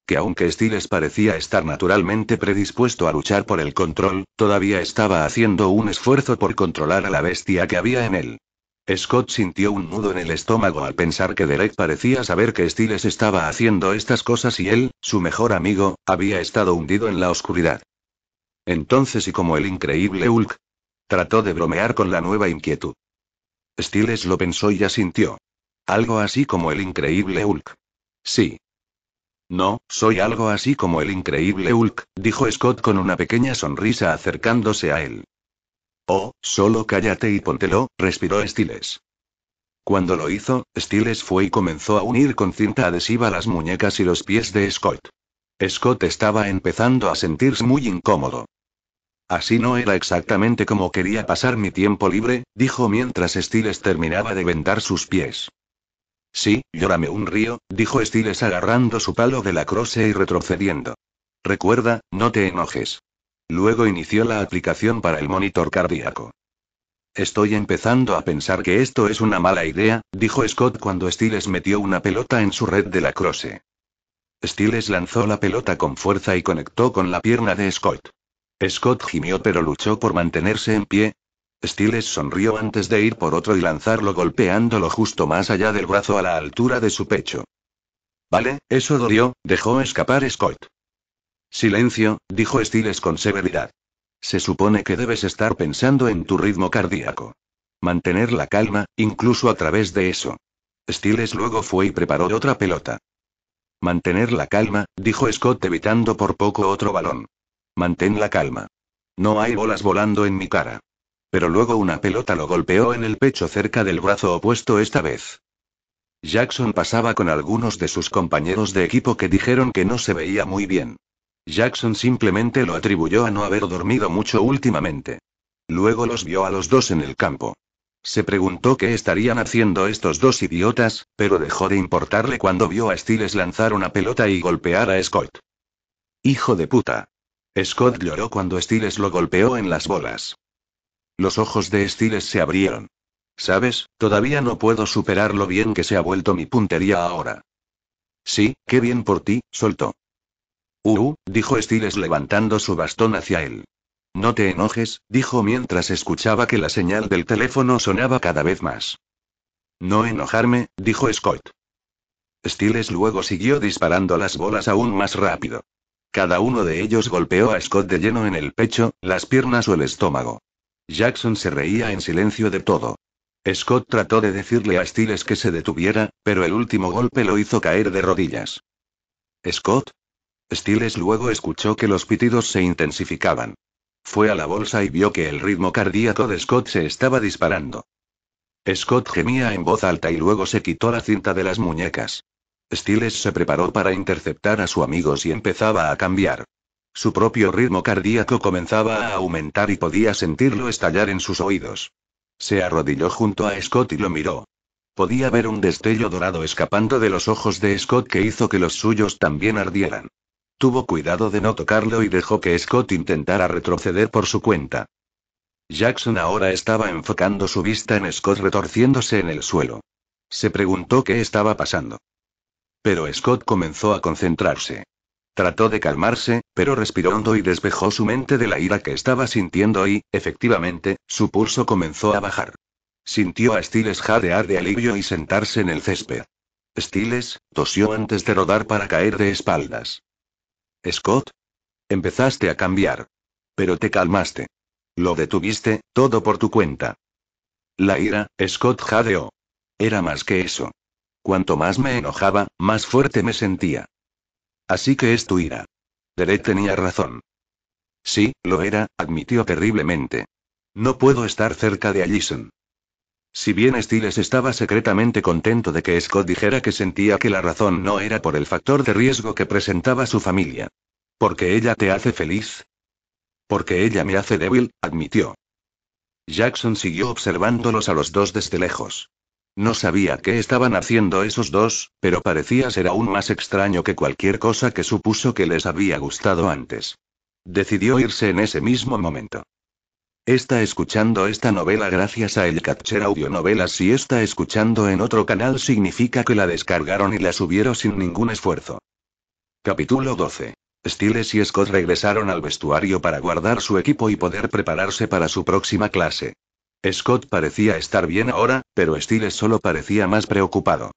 Que aunque Stiles parecía estar naturalmente predispuesto a luchar por el control, todavía estaba haciendo un esfuerzo por controlar a la bestia que había en él. Scott sintió un nudo en el estómago al pensar que Derek parecía saber que Stiles estaba haciendo estas cosas y él, su mejor amigo, había estado hundido en la oscuridad. Entonces, ¿y como el increíble Hulk? Trató de bromear con la nueva inquietud. Stiles lo pensó y asintió. Algo así como el increíble Hulk. Sí. No, soy algo así como el increíble Hulk, dijo Scott con una pequeña sonrisa acercándose a él. Oh, solo cállate y póntelo, respiró Stiles. Cuando lo hizo, Stiles fue y comenzó a unir con cinta adhesiva las muñecas y los pies de Scott. Scott estaba empezando a sentirse muy incómodo. Así no era exactamente como quería pasar mi tiempo libre, dijo mientras Stiles terminaba de vendar sus pies. Sí, llórame un río, dijo Stiles agarrando su palo de lacrosse y retrocediendo. Recuerda, no te enojes. Luego inició la aplicación para el monitor cardíaco. Estoy empezando a pensar que esto es una mala idea, dijo Scott cuando Stiles metió una pelota en su red de lacrosse. Stiles lanzó la pelota con fuerza y conectó con la pierna de Scott. Scott gimió pero luchó por mantenerse en pie. Stiles sonrió antes de ir por otro y lanzarlo golpeándolo justo más allá del brazo a la altura de su pecho. Vale, eso dolió, dejó escapar Scott. Silencio, dijo Stiles con severidad. Se supone que debes estar pensando en tu ritmo cardíaco. Mantener la calma, incluso a través de eso. Stiles luego fue y preparó otra pelota. Mantener la calma, dijo Scott evitando por poco otro balón. Mantén la calma. No hay bolas volando en mi cara. Pero luego una pelota lo golpeó en el pecho cerca del brazo opuesto esta vez. Jackson pasaba con algunos de sus compañeros de equipo que dijeron que no se veía muy bien. Jackson simplemente lo atribuyó a no haber dormido mucho últimamente. Luego los vio a los dos en el campo. Se preguntó qué estarían haciendo estos dos idiotas, pero dejó de importarle cuando vio a Stiles lanzar una pelota y golpear a Scott. ¡Hijo de puta! Scott lloró cuando Stiles lo golpeó en las bolas. Los ojos de Stiles se abrieron. ¿Sabes? Todavía no puedo superar lo bien que se ha vuelto mi puntería ahora. Sí, qué bien por ti, soltó. Dijo Stiles levantando su bastón hacia él. No te enojes, dijo mientras escuchaba que la señal del teléfono sonaba cada vez más. No enojarme, dijo Scott. Stiles luego siguió disparando las bolas aún más rápido. Cada uno de ellos golpeó a Scott de lleno en el pecho, las piernas o el estómago. Jackson se reía en silencio de todo. Scott trató de decirle a Stiles que se detuviera, pero el último golpe lo hizo caer de rodillas. ¿Scott? Stiles luego escuchó que los pitidos se intensificaban. Fue a la bolsa y vio que el ritmo cardíaco de Scott se estaba disparando. Scott gemía en voz alta y luego se quitó la cinta de las muñecas. Stiles se preparó para interceptar a su amigo si empezaba a cambiar. Su propio ritmo cardíaco comenzaba a aumentar y podía sentirlo estallar en sus oídos. Se arrodilló junto a Scott y lo miró. Podía ver un destello dorado escapando de los ojos de Scott que hizo que los suyos también ardieran. Tuvo cuidado de no tocarlo y dejó que Scott intentara retroceder por su cuenta. Jackson ahora estaba enfocando su vista en Scott retorciéndose en el suelo. Se preguntó qué estaba pasando. Pero Scott comenzó a concentrarse. Trató de calmarse, pero respiró hondo y despejó su mente de la ira que estaba sintiendo y, efectivamente, su pulso comenzó a bajar. Sintió a Stiles jadear de alivio y sentarse en el césped. Stiles tosió antes de rodar para caer de espaldas. Scott. Empezaste a cambiar. Pero te calmaste. Lo detuviste, todo por tu cuenta. La ira, Scott jadeó. Era más que eso. Cuanto más me enojaba, más fuerte me sentía. Así que es tu ira. Derek tenía razón. Sí, lo era, admitió terriblemente. No puedo estar cerca de Allison. Si bien Stiles estaba secretamente contento de que Scott dijera que sentía que la razón no era por el factor de riesgo que presentaba su familia. ¿Porque ella te hace feliz? Porque ella me hace débil, admitió. Jackson siguió observándolos a los dos desde lejos. No sabía qué estaban haciendo esos dos, pero parecía ser aún más extraño que cualquier cosa que supuso que les había gustado antes. Decidió irse en ese mismo momento. Está escuchando esta novela gracias a El Catcher Audionovelas. Si está escuchando en otro canal significa que la descargaron y la subieron sin ningún esfuerzo. Capítulo 12. Stiles y Scott regresaron al vestuario para guardar su equipo y poder prepararse para su próxima clase. Scott parecía estar bien ahora, pero Stiles solo parecía más preocupado.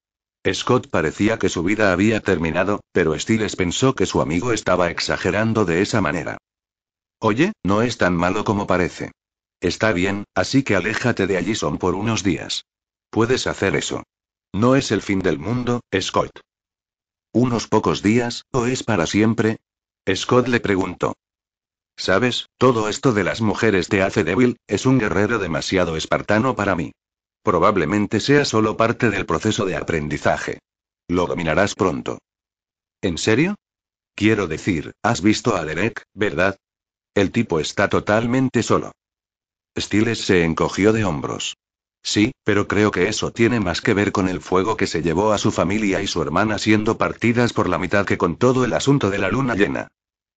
Scott parecía que su vida había terminado, pero Stiles pensó que su amigo estaba exagerando de esa manera. Oye, no es tan malo como parece. Está bien, así que aléjate de Allison por unos días. Puedes hacer eso. No es el fin del mundo, Scott. ¿Unos pocos días, o es para siempre? Scott le preguntó. Sabes, todo esto de las mujeres te hace débil, es un guerrero demasiado espartano para mí. Probablemente sea solo parte del proceso de aprendizaje. Lo dominarás pronto. ¿En serio? Quiero decir, has visto a Derek, ¿verdad? El tipo está totalmente solo. Stiles se encogió de hombros. Sí, pero creo que eso tiene más que ver con el fuego que se llevó a su familia y su hermana siendo partidas por la mitad que con todo el asunto de la luna llena.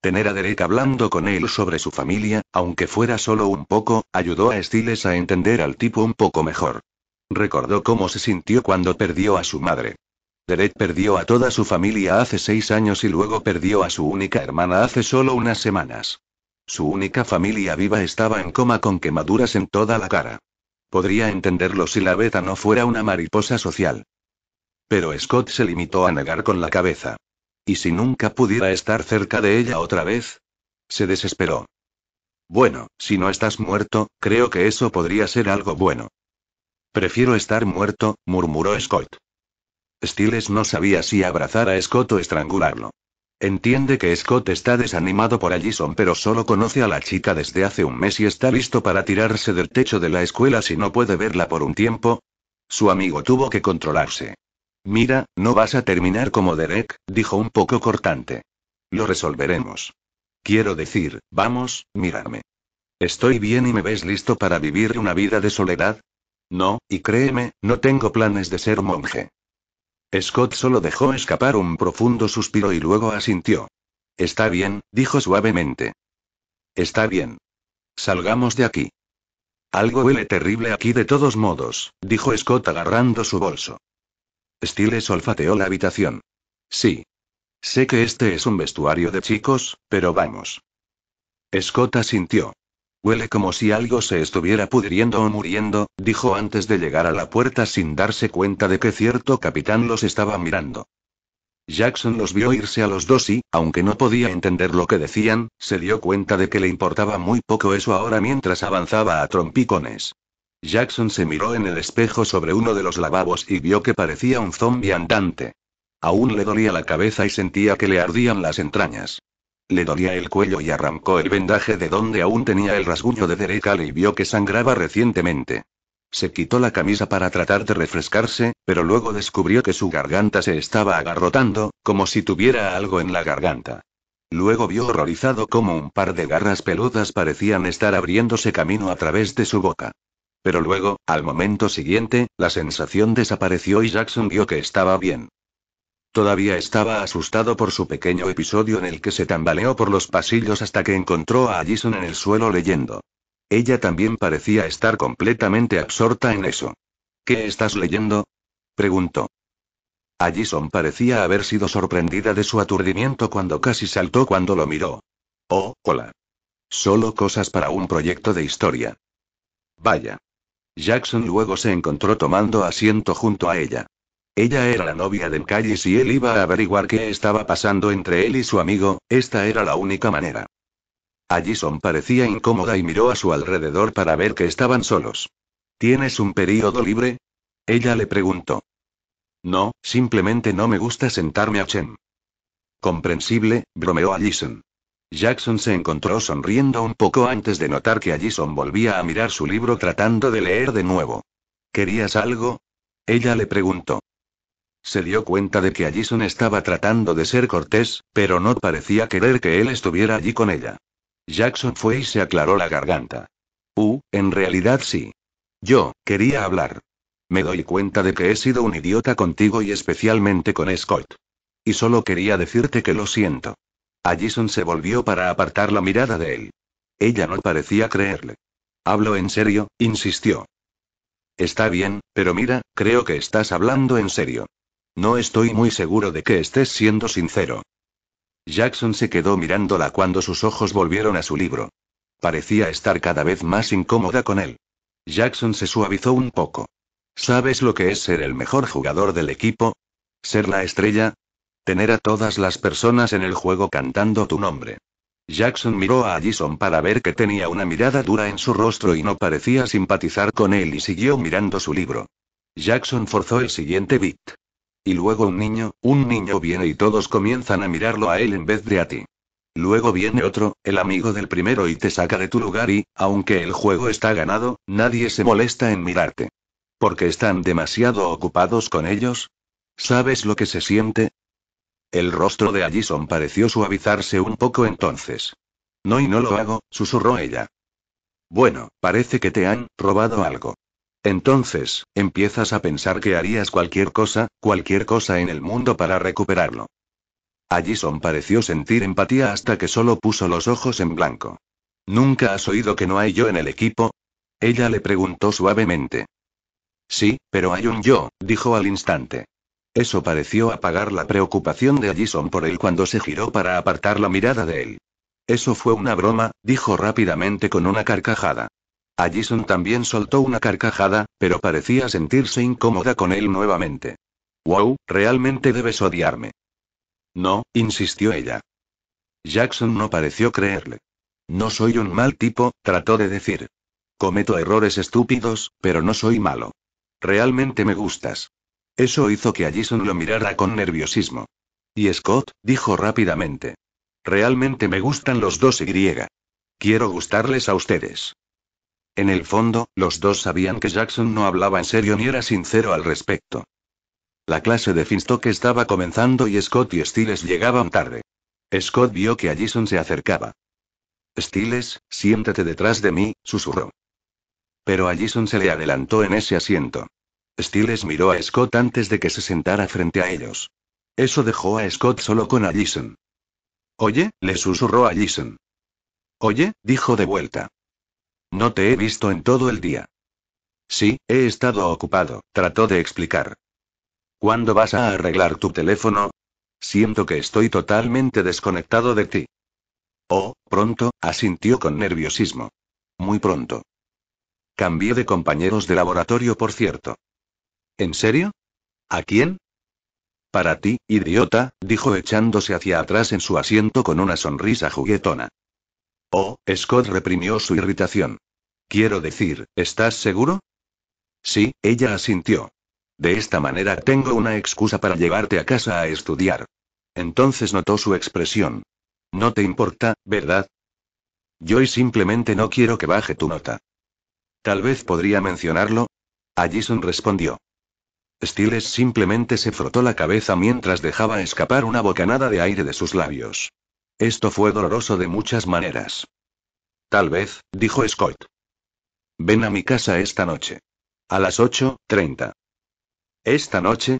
Tener a Derek hablando con él sobre su familia, aunque fuera solo un poco, ayudó a Stiles a entender al tipo un poco mejor. Recordó cómo se sintió cuando perdió a su madre. Derek perdió a toda su familia hace 6 años y luego perdió a su única hermana hace solo unas semanas. Su única familia viva estaba en coma con quemaduras en toda la cara. Podría entenderlo si la beta no fuera una mariposa social. Pero Scott se limitó a negar con la cabeza. ¿Y si nunca pudiera estar cerca de ella otra vez? Se desesperó. Bueno, si no estás muerto, creo que eso podría ser algo bueno. Prefiero estar muerto, murmuró Scott. Stiles no sabía si abrazar a Scott o estrangularlo. Entiende que Scott está desanimado por Allison, pero solo conoce a la chica desde hace un mes y está listo para tirarse del techo de la escuela si no puede verla por un tiempo. Su amigo tuvo que controlarse. Mira, no vas a terminar como Derek, dijo un poco cortante. Lo resolveremos. Quiero decir, vamos, mírame. ¿Estoy bien y me ves listo para vivir una vida de soledad? No, y créeme, no tengo planes de ser monje. Scott solo dejó escapar un profundo suspiro y luego asintió. Está bien, dijo suavemente. Está bien. Salgamos de aquí. Algo huele terrible aquí de todos modos, dijo Scott agarrando su bolso. Stiles olfateó la habitación. Sí. Sé que este es un vestuario de chicos, pero vamos. Scott asintió. Huele como si algo se estuviera pudriendo o muriendo, dijo antes de llegar a la puerta sin darse cuenta de que cierto capitán los estaba mirando. Jackson los vio irse a los dos y, aunque no podía entender lo que decían, se dio cuenta de que le importaba muy poco eso ahora mientras avanzaba a trompicones. Jackson se miró en el espejo sobre uno de los lavabos y vio que parecía un zombi andante. Aún le dolía la cabeza y sentía que le ardían las entrañas. Le dolía el cuello y arrancó el vendaje de donde aún tenía el rasguño de Derek y vio que sangraba recientemente. Se quitó la camisa para tratar de refrescarse, pero luego descubrió que su garganta se estaba agarrotando, como si tuviera algo en la garganta. Luego vio horrorizado cómo un par de garras peludas parecían estar abriéndose camino a través de su boca. Pero luego, al momento siguiente, la sensación desapareció y Jackson vio que estaba bien. Todavía estaba asustado por su pequeño episodio en el que se tambaleó por los pasillos hasta que encontró a Allison en el suelo leyendo. Ella también parecía estar completamente absorta en eso. ¿Qué estás leyendo? Preguntó. Allison parecía haber sido sorprendida de su aturdimiento cuando casi saltó cuando lo miró. Oh, hola. Solo cosas para un proyecto de historia. Vaya. Jackson luego se encontró tomando asiento junto a ella. Ella era la novia de Kyle y si él iba a averiguar qué estaba pasando entre él y su amigo, esta era la única manera. Allison parecía incómoda y miró a su alrededor para ver que estaban solos. ¿Tienes un período libre? Ella le preguntó. No, simplemente no me gusta sentarme a Chem. Comprensible, bromeó Allison. Jackson se encontró sonriendo un poco antes de notar que Allison volvía a mirar su libro tratando de leer de nuevo. ¿Querías algo? Ella le preguntó. Se dio cuenta de que Allison estaba tratando de ser cortés, pero no parecía querer que él estuviera allí con ella. Jackson fue y se aclaró la garganta. En realidad sí. Yo, quería hablar. Me doy cuenta de que he sido un idiota contigo y especialmente con Scott. Y solo quería decirte que lo siento. Allison se volvió para apartar la mirada de él. Ella no parecía creerle. Hablo en serio, insistió. Está bien, pero mira, creo que estás hablando en serio. No estoy muy seguro de que estés siendo sincero. Jackson se quedó mirándola cuando sus ojos volvieron a su libro. Parecía estar cada vez más incómoda con él. Jackson se suavizó un poco. ¿Sabes lo que es ser el mejor jugador del equipo? ¿Ser la estrella? Tener a todas las personas en el juego cantando tu nombre. Jackson miró a Allison para ver que tenía una mirada dura en su rostro y no parecía simpatizar con él y siguió mirando su libro. Jackson forzó el siguiente beat. Y luego un niño viene y todos comienzan a mirarlo a él en vez de a ti. Luego viene otro, el amigo del primero y te saca de tu lugar y, aunque el juego está ganado, nadie se molesta en mirarte. ¿Porque están demasiado ocupados con ellos? ¿Sabes lo que se siente? El rostro de Allison pareció suavizarse un poco entonces. No, y no lo hago, susurró ella. Bueno, parece que te han robado algo. Entonces, empiezas a pensar que harías cualquier cosa en el mundo para recuperarlo. Allison pareció sentir empatía hasta que solo puso los ojos en blanco. ¿Nunca has oído que no hay yo en el equipo? Ella le preguntó suavemente. Sí, pero hay un yo, dijo al instante. Eso pareció apagar la preocupación de Allison por él cuando se giró para apartar la mirada de él. Eso fue una broma, dijo rápidamente con una carcajada. Allison también soltó una carcajada, pero parecía sentirse incómoda con él nuevamente. Wow, realmente debes odiarme. No, insistió ella. Jackson no pareció creerle. No soy un mal tipo, trató de decir. Cometo errores estúpidos, pero no soy malo. Realmente me gustas. Eso hizo que Allison lo mirara con nerviosismo. Y Scott, dijo rápidamente. Realmente me gustan los dos y. Quiero gustarles a ustedes. En el fondo, los dos sabían que Jackson no hablaba en serio ni era sincero al respecto. La clase de Finstock estaba comenzando y Scott y Stiles llegaban tarde. Scott vio que Allison se acercaba. Stiles, siéntate detrás de mí, susurró. Pero Allison se le adelantó en ese asiento. Stiles miró a Scott antes de que se sentara frente a ellos. Eso dejó a Scott solo con Allison. Oye, le susurró Allison. Oye, dijo de vuelta. No te he visto en todo el día. Sí, he estado ocupado, trató de explicar. ¿Cuándo vas a arreglar tu teléfono? Siento que estoy totalmente desconectado de ti. Oh, pronto, asintió con nerviosismo. Muy pronto. Cambié de compañeros de laboratorio, por cierto. ¿En serio? ¿A quién? Para ti, idiota, dijo echándose hacia atrás en su asiento con una sonrisa juguetona. Oh, Scott reprimió su irritación. Quiero decir, ¿estás seguro? Sí, ella asintió. De esta manera tengo una excusa para llevarte a casa a estudiar. Entonces notó su expresión. No te importa, ¿verdad? Yo simplemente no quiero que baje tu nota. Tal vez podría mencionarlo. Allison respondió. Stiles simplemente se frotó la cabeza mientras dejaba escapar una bocanada de aire de sus labios. Esto fue doloroso de muchas maneras. Tal vez, dijo Scott. Ven a mi casa esta noche. A las 8:30. ¿Esta noche?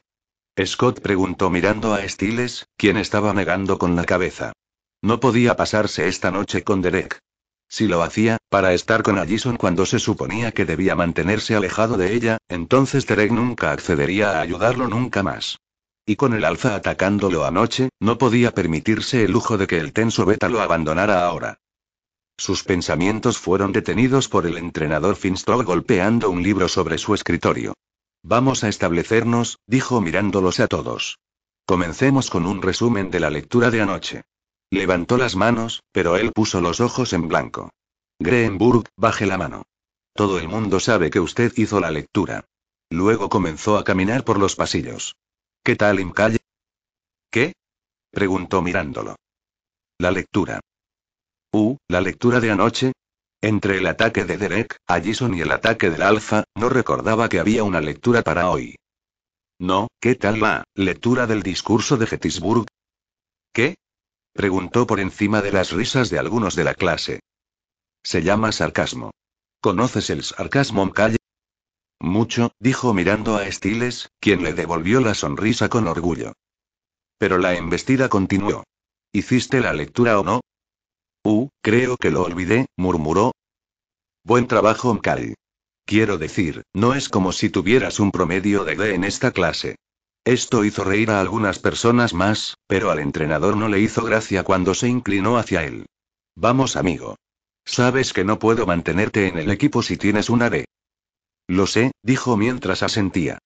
Scott preguntó mirando a Stiles, quien estaba negando con la cabeza. No podía pasarse esta noche con Derek. Si lo hacía, para estar con Allison cuando se suponía que debía mantenerse alejado de ella, entonces Derek nunca accedería a ayudarlo nunca más. Y con el alfa atacándolo anoche, no podía permitirse el lujo de que el tenso beta lo abandonara ahora. Sus pensamientos fueron detenidos por el entrenador Finstock golpeando un libro sobre su escritorio. Vamos a establecernos, dijo mirándolos a todos. Comencemos con un resumen de la lectura de anoche. Levantó las manos, pero él puso los ojos en blanco. Greenburg, baje la mano. Todo el mundo sabe que usted hizo la lectura. Luego comenzó a caminar por los pasillos. ¿Qué tal, Imcalle? ¿Qué? Preguntó mirándolo. La lectura. La lectura de anoche. Entre el ataque de Derek, Allison y el ataque del Alfa, no recordaba que había una lectura para hoy. No, ¿qué tal la lectura del discurso de Gettysburg? ¿Qué? Preguntó por encima de las risas de algunos de la clase. Se llama sarcasmo. ¿Conoces el sarcasmo, Mcalle? Mucho, dijo mirando a Stiles, quien le devolvió la sonrisa con orgullo. Pero la embestida continuó. ¿Hiciste la lectura o no? Creo que lo olvidé, murmuró. Buen trabajo, Mcalle. Quiero decir, no es como si tuvieras un promedio de D en esta clase. Esto hizo reír a algunas personas más, pero al entrenador no le hizo gracia cuando se inclinó hacia él. Vamos, amigo. Sabes que no puedo mantenerte en el equipo si tienes una D. Lo sé, dijo mientras asentía.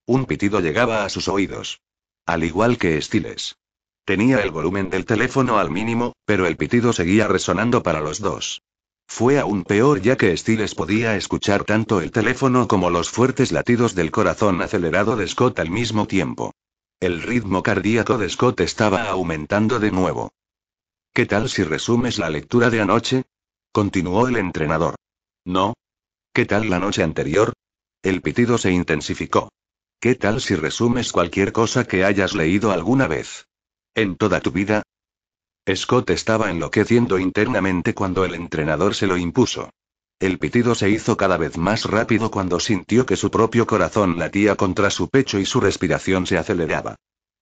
Un pitido llegaba a sus oídos. Al igual que Stiles. Tenía el volumen del teléfono al mínimo, pero el pitido seguía resonando para los dos. Fue aún peor ya que Stiles podía escuchar tanto el teléfono como los fuertes latidos del corazón acelerado de Scott al mismo tiempo. El ritmo cardíaco de Scott estaba aumentando de nuevo. ¿Qué tal si resumes la lectura de anoche? Continuó el entrenador. No. ¿Qué tal la noche anterior? El pitido se intensificó. ¿Qué tal si resumes cualquier cosa que hayas leído alguna vez? ¿En toda tu vida? Scott estaba enloqueciendo internamente cuando el entrenador se lo impuso. El pitido se hizo cada vez más rápido cuando sintió que su propio corazón latía contra su pecho y su respiración se aceleraba.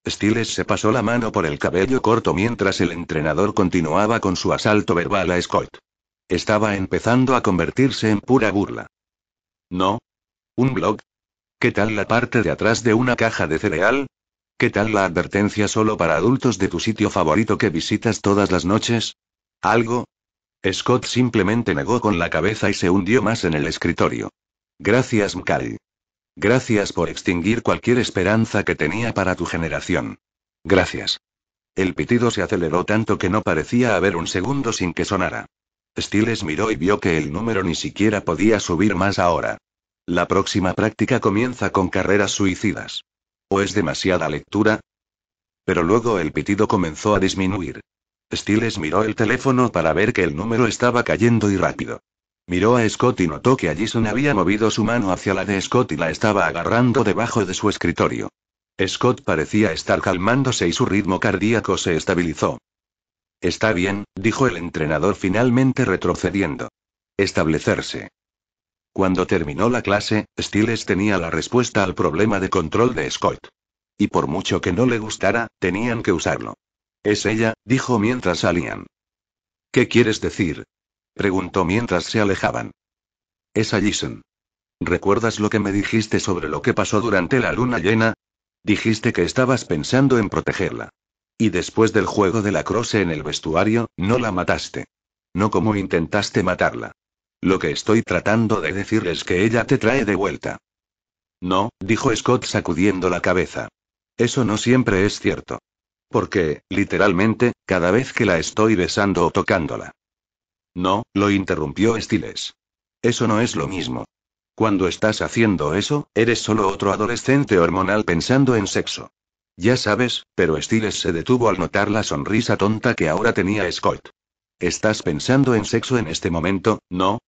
Stiles se pasó la mano por el cabello corto mientras el entrenador continuaba con su asalto verbal a Scott. Estaba empezando a convertirse en pura burla. ¿No? ¿Un blog? ¿Qué tal la parte de atrás de una caja de cereal? ¿Qué tal la advertencia solo para adultos de tu sitio favorito que visitas todas las noches? ¿Algo? Scott simplemente negó con la cabeza y se hundió más en el escritorio. Gracias, Mcalle. Gracias por extinguir cualquier esperanza que tenía para tu generación. Gracias. El pitido se aceleró tanto que no parecía haber un segundo sin que sonara. Stiles miró y vio que el número ni siquiera podía subir más ahora. La próxima práctica comienza con carreras suicidas. ¿O es demasiada lectura? Pero luego el pitido comenzó a disminuir. Stiles miró el teléfono para ver que el número estaba cayendo y rápido. Miró a Scott y notó que Allison había movido su mano hacia la de Scott y la estaba agarrando debajo de su escritorio. Scott parecía estar calmándose y su ritmo cardíaco se estabilizó. Está bien, dijo el entrenador finalmente retrocediendo. Establecerse. Cuando terminó la clase, Stiles tenía la respuesta al problema de control de Scott. Y por mucho que no le gustara, tenían que usarlo. Es ella, dijo mientras salían. ¿Qué quieres decir? Preguntó mientras se alejaban. Es Allison. ¿Recuerdas lo que me dijiste sobre lo que pasó durante la luna llena? Dijiste que estabas pensando en protegerla. Y después del juego de la crosse en el vestuario, no la mataste. No como intentaste matarla. Lo que estoy tratando de decir es que ella te trae de vuelta. No, dijo Scott sacudiendo la cabeza. Eso no siempre es cierto. Porque, literalmente, cada vez que la estoy besando o tocándola. No, lo interrumpió Stiles. Eso no es lo mismo. Cuando estás haciendo eso, eres solo otro adolescente hormonal pensando en sexo. Ya sabes, pero Stiles se detuvo al notar la sonrisa tonta que ahora tenía Scott. ¿Estás pensando en sexo en este momento, no?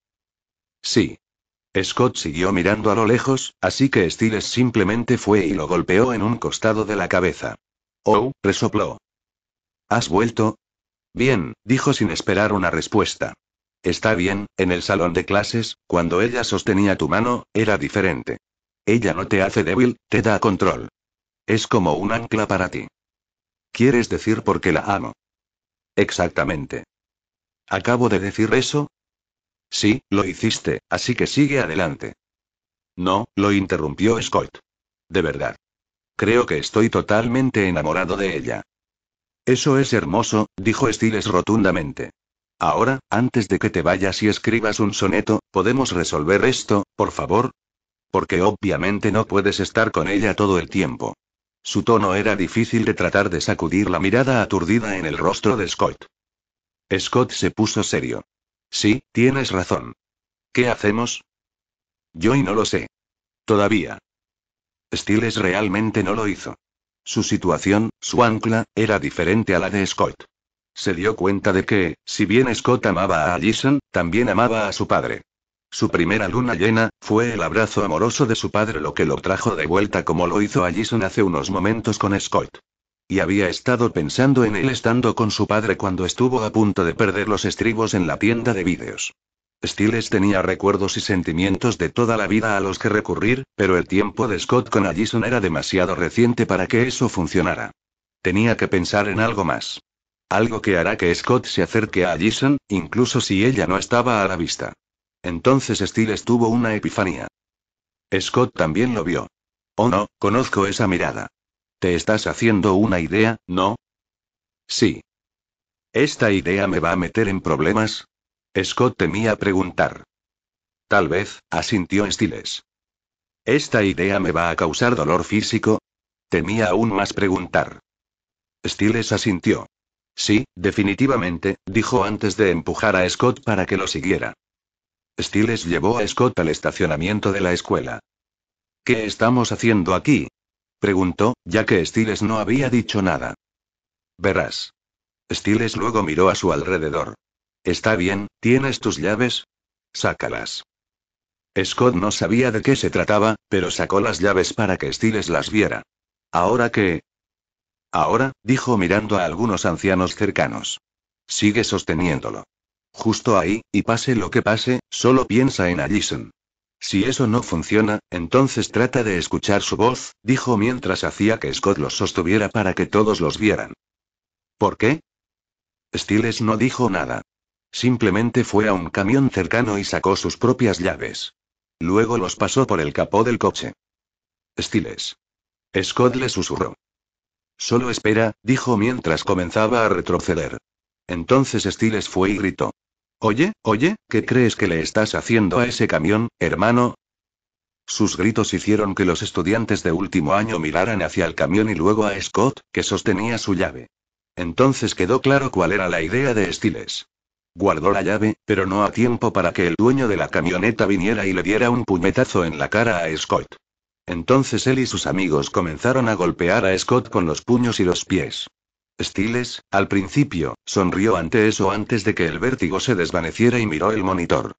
Sí. Scott siguió mirando a lo lejos, así que Stiles simplemente fue y lo golpeó en un costado de la cabeza. Oh, resopló. ¿Has vuelto? Bien, dijo sin esperar una respuesta. Está bien, en el salón de clases, cuando ella sostenía tu mano, era diferente. Ella no te hace débil, te da control. Es como un ancla para ti. ¿Quieres decir porque la amo? Exactamente. ¿Acabo de decir eso? Sí, lo hiciste, así que sigue adelante. No, lo interrumpió Scott. De verdad. Creo que estoy totalmente enamorado de ella. Eso es hermoso, dijo Stiles rotundamente. Ahora, antes de que te vayas y escribas un soneto, ¿podemos resolver esto, por favor? Porque obviamente no puedes estar con ella todo el tiempo. Su tono era difícil de tratar de sacudir la mirada aturdida en el rostro de Scott. Scott se puso serio. Sí, tienes razón. ¿Qué hacemos? Yo y no lo sé. Todavía. Stiles realmente no lo hizo. Su situación, su ancla, era diferente a la de Scott. Se dio cuenta de que, si bien Scott amaba a Allison, también amaba a su padre. Su primera luna llena, fue el abrazo amoroso de su padre lo que lo trajo de vuelta como lo hizo Allison hace unos momentos con Scott. Y había estado pensando en él estando con su padre cuando estuvo a punto de perder los estribos en la tienda de vídeos. Stiles tenía recuerdos y sentimientos de toda la vida a los que recurrir, pero el tiempo de Scott con Allison era demasiado reciente para que eso funcionara. Tenía que pensar en algo más. Algo que hará que Scott se acerque a Allison, incluso si ella no estaba a la vista. Entonces Stiles tuvo una epifanía. Scott también lo vio. Oh no, conozco esa mirada. ¿Te estás haciendo una idea, no? Sí. ¿Esta idea me va a meter en problemas? Scott temía preguntar. Tal vez, asintió Stiles. ¿Esta idea me va a causar dolor físico? Temía aún más preguntar. Stiles asintió. Sí, definitivamente, dijo antes de empujar a Scott para que lo siguiera. Stiles llevó a Scott al estacionamiento de la escuela. ¿Qué estamos haciendo aquí? Preguntó, ya que Stiles no había dicho nada. Verás. Stiles luego miró a su alrededor. Está bien, ¿tienes tus llaves? Sácalas. Scott no sabía de qué se trataba, pero sacó las llaves para que Stiles las viera. ¿Ahora qué? Ahora, dijo mirando a algunos ancianos cercanos. Sigue sosteniéndolo. Justo ahí, y pase lo que pase, solo piensa en Allison. Si eso no funciona, entonces trata de escuchar su voz, dijo mientras hacía que Scott los sostuviera para que todos los vieran. ¿Por qué? Stiles no dijo nada. Simplemente fue a un camión cercano y sacó sus propias llaves. Luego los pasó por el capó del coche. Stiles. Scott le susurró. Solo espera, dijo mientras comenzaba a retroceder. Entonces Stiles fue y gritó. Oye, ¿qué crees que le estás haciendo a ese camión, hermano? Sus gritos hicieron que los estudiantes de último año miraran hacia el camión y luego a Scott, que sostenía su llave. Entonces quedó claro cuál era la idea de Stiles. Guardó la llave, pero no a tiempo para que el dueño de la camioneta viniera y le diera un puñetazo en la cara a Scott. Entonces él y sus amigos comenzaron a golpear a Scott con los puños y los pies. Stiles, al principio, sonrió ante eso antes de que el vértigo se desvaneciera y miró el monitor.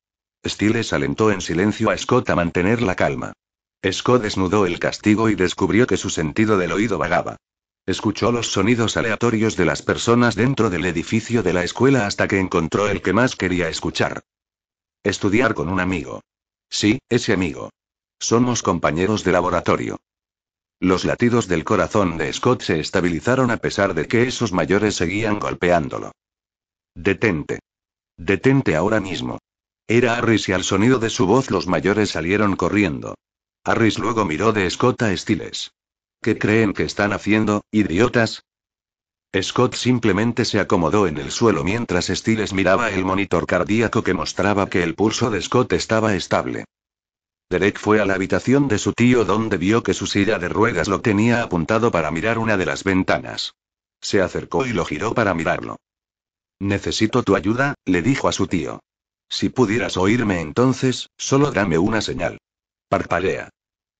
Stiles alentó en silencio a Scott a mantener la calma. Scott desnudó el castigo y descubrió que su sentido del oído vagaba. Escuchó los sonidos aleatorios de las personas dentro del edificio de la escuela hasta que encontró el que más quería escuchar. Estudiar con un amigo. Sí, ese amigo. Somos compañeros de laboratorio. Los latidos del corazón de Scott se estabilizaron a pesar de que esos mayores seguían golpeándolo. Detente. Detente ahora mismo. Era Harris y al sonido de su voz los mayores salieron corriendo. Harris luego miró de Scott a Stiles. ¿Qué creen que están haciendo, idiotas? Scott simplemente se acomodó en el suelo mientras Stiles miraba el monitor cardíaco que mostraba que el pulso de Scott estaba estable. Derek fue a la habitación de su tío donde vio que su silla de ruedas lo tenía apuntado para mirar una de las ventanas. Se acercó y lo giró para mirarlo. Necesito tu ayuda, le dijo a su tío. Si pudieras oírme entonces, solo dame una señal. Parpadea.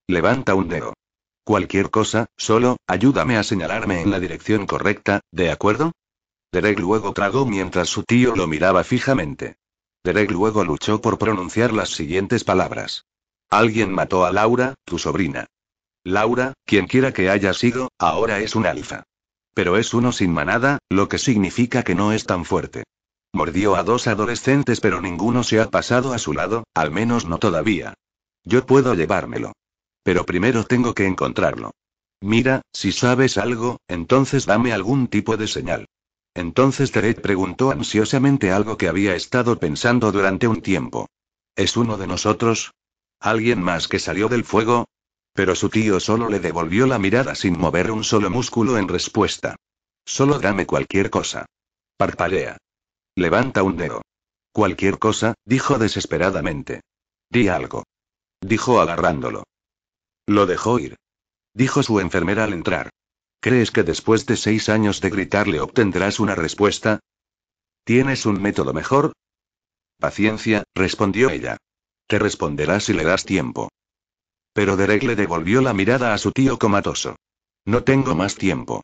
Levanta un dedo. Cualquier cosa, solo, ayúdame a señalarme en la dirección correcta, ¿de acuerdo? Derek luego tragó mientras su tío lo miraba fijamente. Derek luego luchó por pronunciar las siguientes palabras. Alguien mató a Laura, tu sobrina. Laura, quien quiera que haya sido, ahora es un alfa. Pero es uno sin manada, lo que significa que no es tan fuerte. Mordió a 2 adolescentes pero ninguno se ha pasado a su lado, al menos no todavía. Yo puedo llevármelo. Pero primero tengo que encontrarlo. Mira, si sabes algo, entonces dame algún tipo de señal. Entonces Derek preguntó ansiosamente algo que había estado pensando durante un tiempo. ¿Es uno de nosotros? ¿Alguien más que salió del fuego? Pero su tío solo le devolvió la mirada sin mover un solo músculo en respuesta. Solo dame cualquier cosa. Parpadea. Levanta un dedo. Cualquier cosa, dijo desesperadamente. Di algo. Dijo agarrándolo. Lo dejó ir. Dijo su enfermera al entrar. ¿Crees que después de 6 años de gritarle obtendrás una respuesta? ¿Tienes un método mejor? Paciencia, respondió ella. Te responderá si le das tiempo. Pero Derek le devolvió la mirada a su tío comatoso. No tengo más tiempo.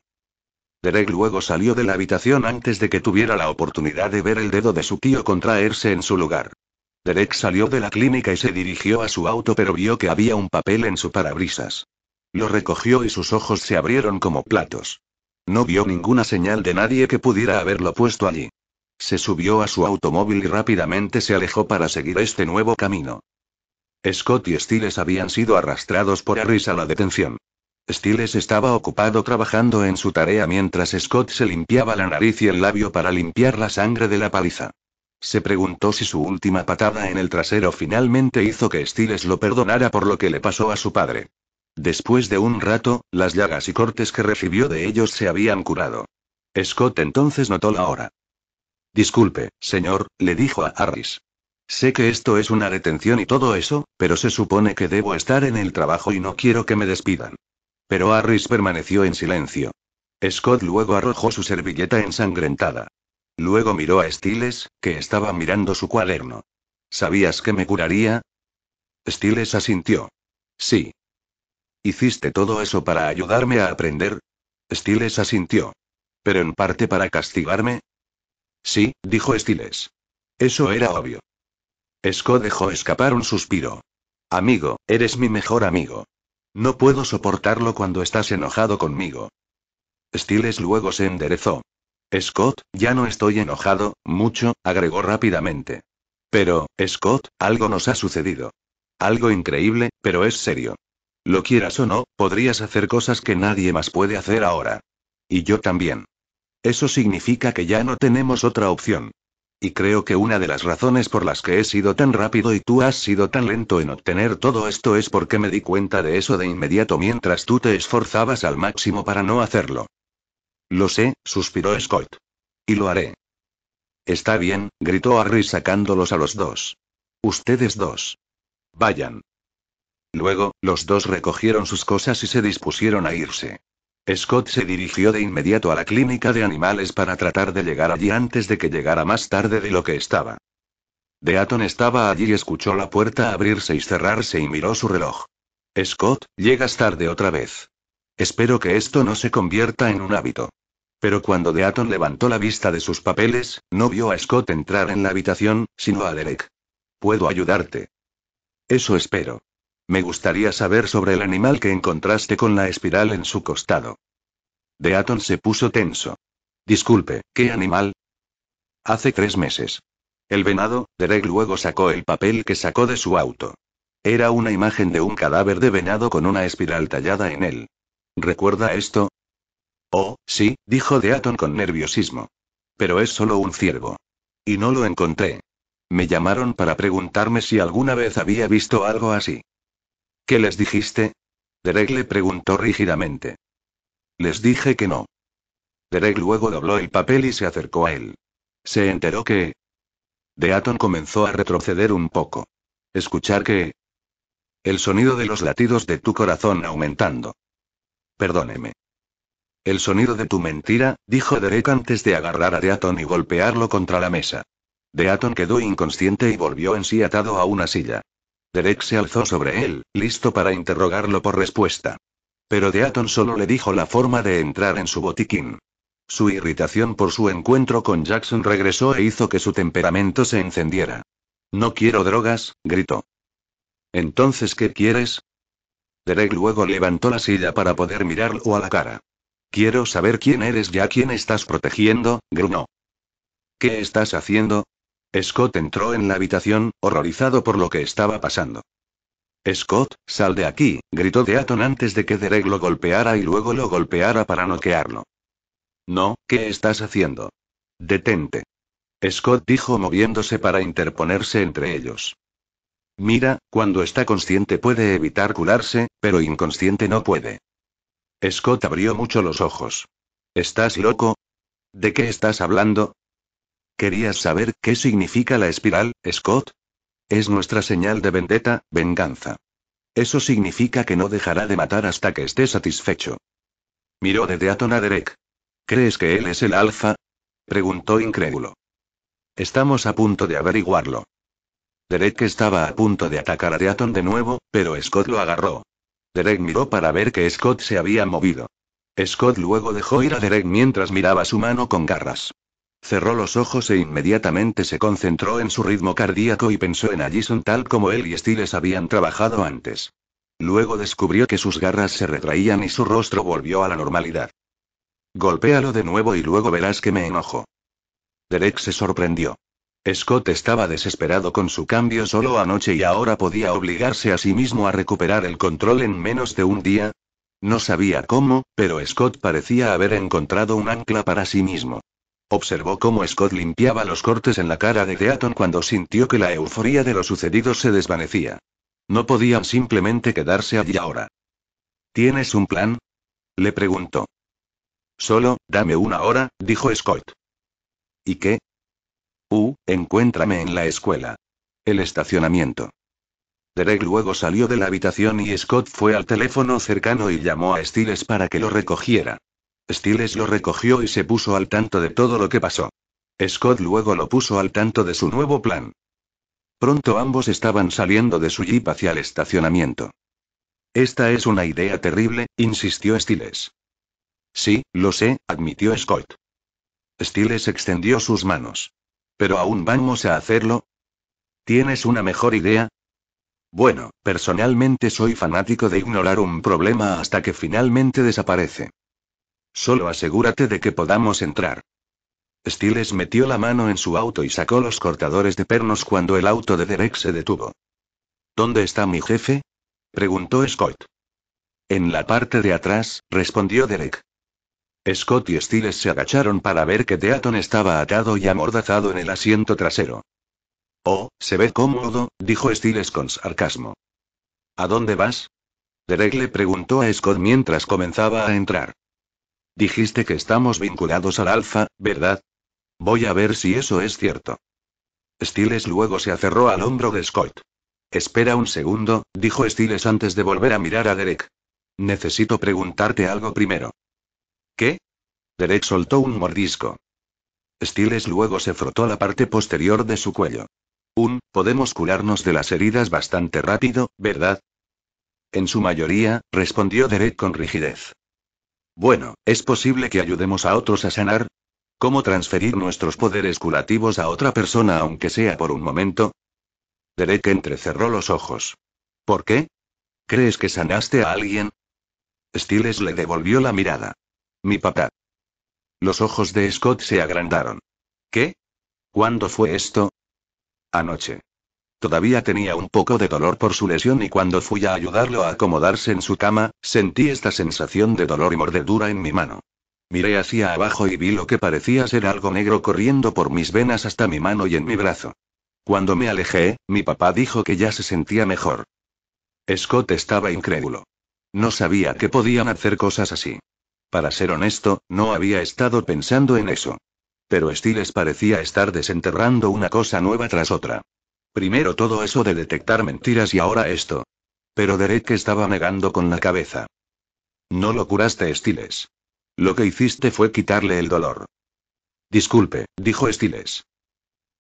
Derek luego salió de la habitación antes de que tuviera la oportunidad de ver el dedo de su tío contraerse en su lugar. Derek salió de la clínica y se dirigió a su auto pero vio que había un papel en su parabrisas. Lo recogió y sus ojos se abrieron como platos. No vio ninguna señal de nadie que pudiera haberlo puesto allí. Se subió a su automóvil y rápidamente se alejó para seguir este nuevo camino. Scott y Stiles habían sido arrastrados por Harris a la detención. Stiles estaba ocupado trabajando en su tarea mientras Scott se limpiaba la nariz y el labio para limpiar la sangre de la paliza. Se preguntó si su última patada en el trasero finalmente hizo que Stiles lo perdonara por lo que le pasó a su padre. Después de un rato, las llagas y cortes que recibió de ellos se habían curado. Scott entonces notó la hora. Disculpe, señor, le dijo a Harris. Sé que esto es una detención y todo eso, pero se supone que debo estar en el trabajo y no quiero que me despidan. Pero Harris permaneció en silencio. Scott luego arrojó su servilleta ensangrentada. Luego miró a Stiles, que estaba mirando su cuaderno. ¿Sabías que me curaría? Stiles asintió. Sí. ¿Hiciste todo eso para ayudarme a aprender? Stiles asintió. ¿Pero en parte para castigarme? Sí, dijo Stiles. Eso era obvio. Scott dejó escapar un suspiro. Amigo, eres mi mejor amigo. No puedo soportarlo cuando estás enojado conmigo. Stiles luego se enderezó. Scott, ya no estoy enojado, mucho, agregó rápidamente. Pero, Scott, algo nos ha sucedido. Algo increíble, pero es serio. Lo quieras o no, podrías hacer cosas que nadie más puede hacer ahora. Y yo también. Eso significa que ya no tenemos otra opción. Y creo que una de las razones por las que he sido tan rápido y tú has sido tan lento en obtener todo esto es porque me di cuenta de eso de inmediato mientras tú te esforzabas al máximo para no hacerlo. Lo sé, suspiró Scott. Y lo haré. Está bien, gritó Harris sacándolos a los dos. Ustedes dos. Vayan. Luego, los dos recogieron sus cosas y se dispusieron a irse. Scott se dirigió de inmediato a la clínica de animales para tratar de llegar allí antes de que llegara más tarde de lo que estaba. Deaton estaba allí y escuchó la puerta abrirse y cerrarse y miró su reloj. Scott, llegas tarde otra vez. Espero que esto no se convierta en un hábito. Pero cuando Deaton levantó la vista de sus papeles, no vio a Scott entrar en la habitación, sino a Derek. ¿Puedo ayudarte? Eso espero. Me gustaría saber sobre el animal que encontraste con la espiral en su costado. Deaton se puso tenso. Disculpe, ¿qué animal? Hace 3 meses. El venado. Derek luego sacó el papel que sacó de su auto. Era una imagen de un cadáver de venado con una espiral tallada en él. ¿Recuerda esto? Oh, sí, dijo Deaton con nerviosismo. Pero es solo un ciervo. Y no lo encontré. Me llamaron para preguntarme si alguna vez había visto algo así. ¿Qué les dijiste? Derek le preguntó rígidamente. Les dije que no. Derek luego dobló el papel y se acercó a él. Se enteró que... Deaton comenzó a retroceder un poco. ¿Escuchar qué? El sonido de los latidos de tu corazón aumentando. Perdóneme. El sonido de tu mentira, dijo Derek antes de agarrar a Deaton y golpearlo contra la mesa. Deaton quedó inconsciente y volvió en sí atado a una silla. Derek se alzó sobre él, listo para interrogarlo por respuesta. Pero Deaton solo le dijo la forma de entrar en su botiquín. Su irritación por su encuentro con Jackson regresó e hizo que su temperamento se encendiera. No quiero drogas, gritó. ¿Entonces qué quieres? Derek luego levantó la silla para poder mirarlo a la cara. Quiero saber quién eres y a quién estás protegiendo, gruñó. ¿Qué estás haciendo? Scott entró en la habitación, horrorizado por lo que estaba pasando. Scott, sal de aquí, gritó Deaton antes de que Derek lo golpeara y luego lo golpeara para noquearlo. No, ¿qué estás haciendo? Detente. Scott dijo moviéndose para interponerse entre ellos. Mira, cuando está consciente puede evitar curarse, pero inconsciente no puede. Scott abrió mucho los ojos. ¿Estás loco? ¿De qué estás hablando? ¿Querías saber qué significa la espiral, Scott? Es nuestra señal de vendetta, venganza. Eso significa que no dejará de matar hasta que esté satisfecho. Miró de Deaton a Derek. ¿Crees que él es el alfa? Preguntó incrédulo. Estamos a punto de averiguarlo. Derek estaba a punto de atacar a Deaton de nuevo, pero Scott lo agarró. Derek miró para ver que Scott se había movido. Scott luego dejó ir a Derek mientras miraba su mano con garras. Cerró los ojos e inmediatamente se concentró en su ritmo cardíaco y pensó en Allison tal como él y Stiles habían trabajado antes. Luego descubrió que sus garras se retraían y su rostro volvió a la normalidad. Golpéalo de nuevo y luego verás que me enojo. Derek se sorprendió. Scott estaba desesperado con su cambio solo anoche y ahora podía obligarse a sí mismo a recuperar el control en menos de un día. No sabía cómo, pero Scott parecía haber encontrado un ancla para sí mismo. Observó cómo Scott limpiaba los cortes en la cara de Deaton cuando sintió que la euforia de lo sucedido se desvanecía. No podían simplemente quedarse allí ahora. ¿Tienes un plan?, le preguntó. Solo, dame una hora, dijo Scott. ¿Y qué? Encuéntrame en la escuela. El estacionamiento. Derek luego salió de la habitación y Scott fue al teléfono cercano y llamó a Stiles para que lo recogiera. Stiles lo recogió y se puso al tanto de todo lo que pasó. Scott luego lo puso al tanto de su nuevo plan. Pronto ambos estaban saliendo de su jeep hacia el estacionamiento. Esta es una idea terrible, insistió Stiles. Sí, lo sé, admitió Scott. Stiles extendió sus manos. ¿Pero aún vamos a hacerlo? ¿Tienes una mejor idea? Bueno, personalmente soy fanático de ignorar un problema hasta que finalmente desaparece. Solo asegúrate de que podamos entrar. Stiles metió la mano en su auto y sacó los cortadores de pernos cuando el auto de Derek se detuvo. ¿Dónde está mi jefe?, preguntó Scott. En la parte de atrás, respondió Derek. Scott y Stiles se agacharon para ver que Deaton estaba atado y amordazado en el asiento trasero. Oh, se ve cómodo, dijo Stiles con sarcasmo. ¿A dónde vas?, Derek le preguntó a Scott mientras comenzaba a entrar. Dijiste que estamos vinculados al Alfa, ¿verdad? Voy a ver si eso es cierto. Stiles luego se aferró al hombro de Scott. Espera un segundo, dijo Stiles antes de volver a mirar a Derek. Necesito preguntarte algo primero. ¿Qué? Derek soltó un mordisco. Stiles luego se frotó la parte posterior de su cuello. Podemos curarnos de las heridas bastante rápido, ¿verdad? En su mayoría, respondió Derek con rigidez. Bueno, ¿es posible que ayudemos a otros a sanar? ¿Cómo transferir nuestros poderes curativos a otra persona aunque sea por un momento? Derek entrecerró los ojos. ¿Por qué? ¿Crees que sanaste a alguien? Stiles le devolvió la mirada. Mi papá. Los ojos de Scott se agrandaron. ¿Qué? ¿Cuándo fue esto? Anoche. Todavía tenía un poco de dolor por su lesión y cuando fui a ayudarlo a acomodarse en su cama, sentí esta sensación de dolor y mordedura en mi mano. Miré hacia abajo y vi lo que parecía ser algo negro corriendo por mis venas hasta mi mano y en mi brazo. Cuando me alejé, mi papá dijo que ya se sentía mejor. Scott estaba incrédulo. No sabía que podían hacer cosas así. Para ser honesto, no había estado pensando en eso. Pero Stiles parecía estar desenterrando una cosa nueva tras otra. Primero todo eso de detectar mentiras y ahora esto. Pero Derek estaba negando con la cabeza. No lo curaste, Stiles. Lo que hiciste fue quitarle el dolor. Disculpe, dijo Stiles.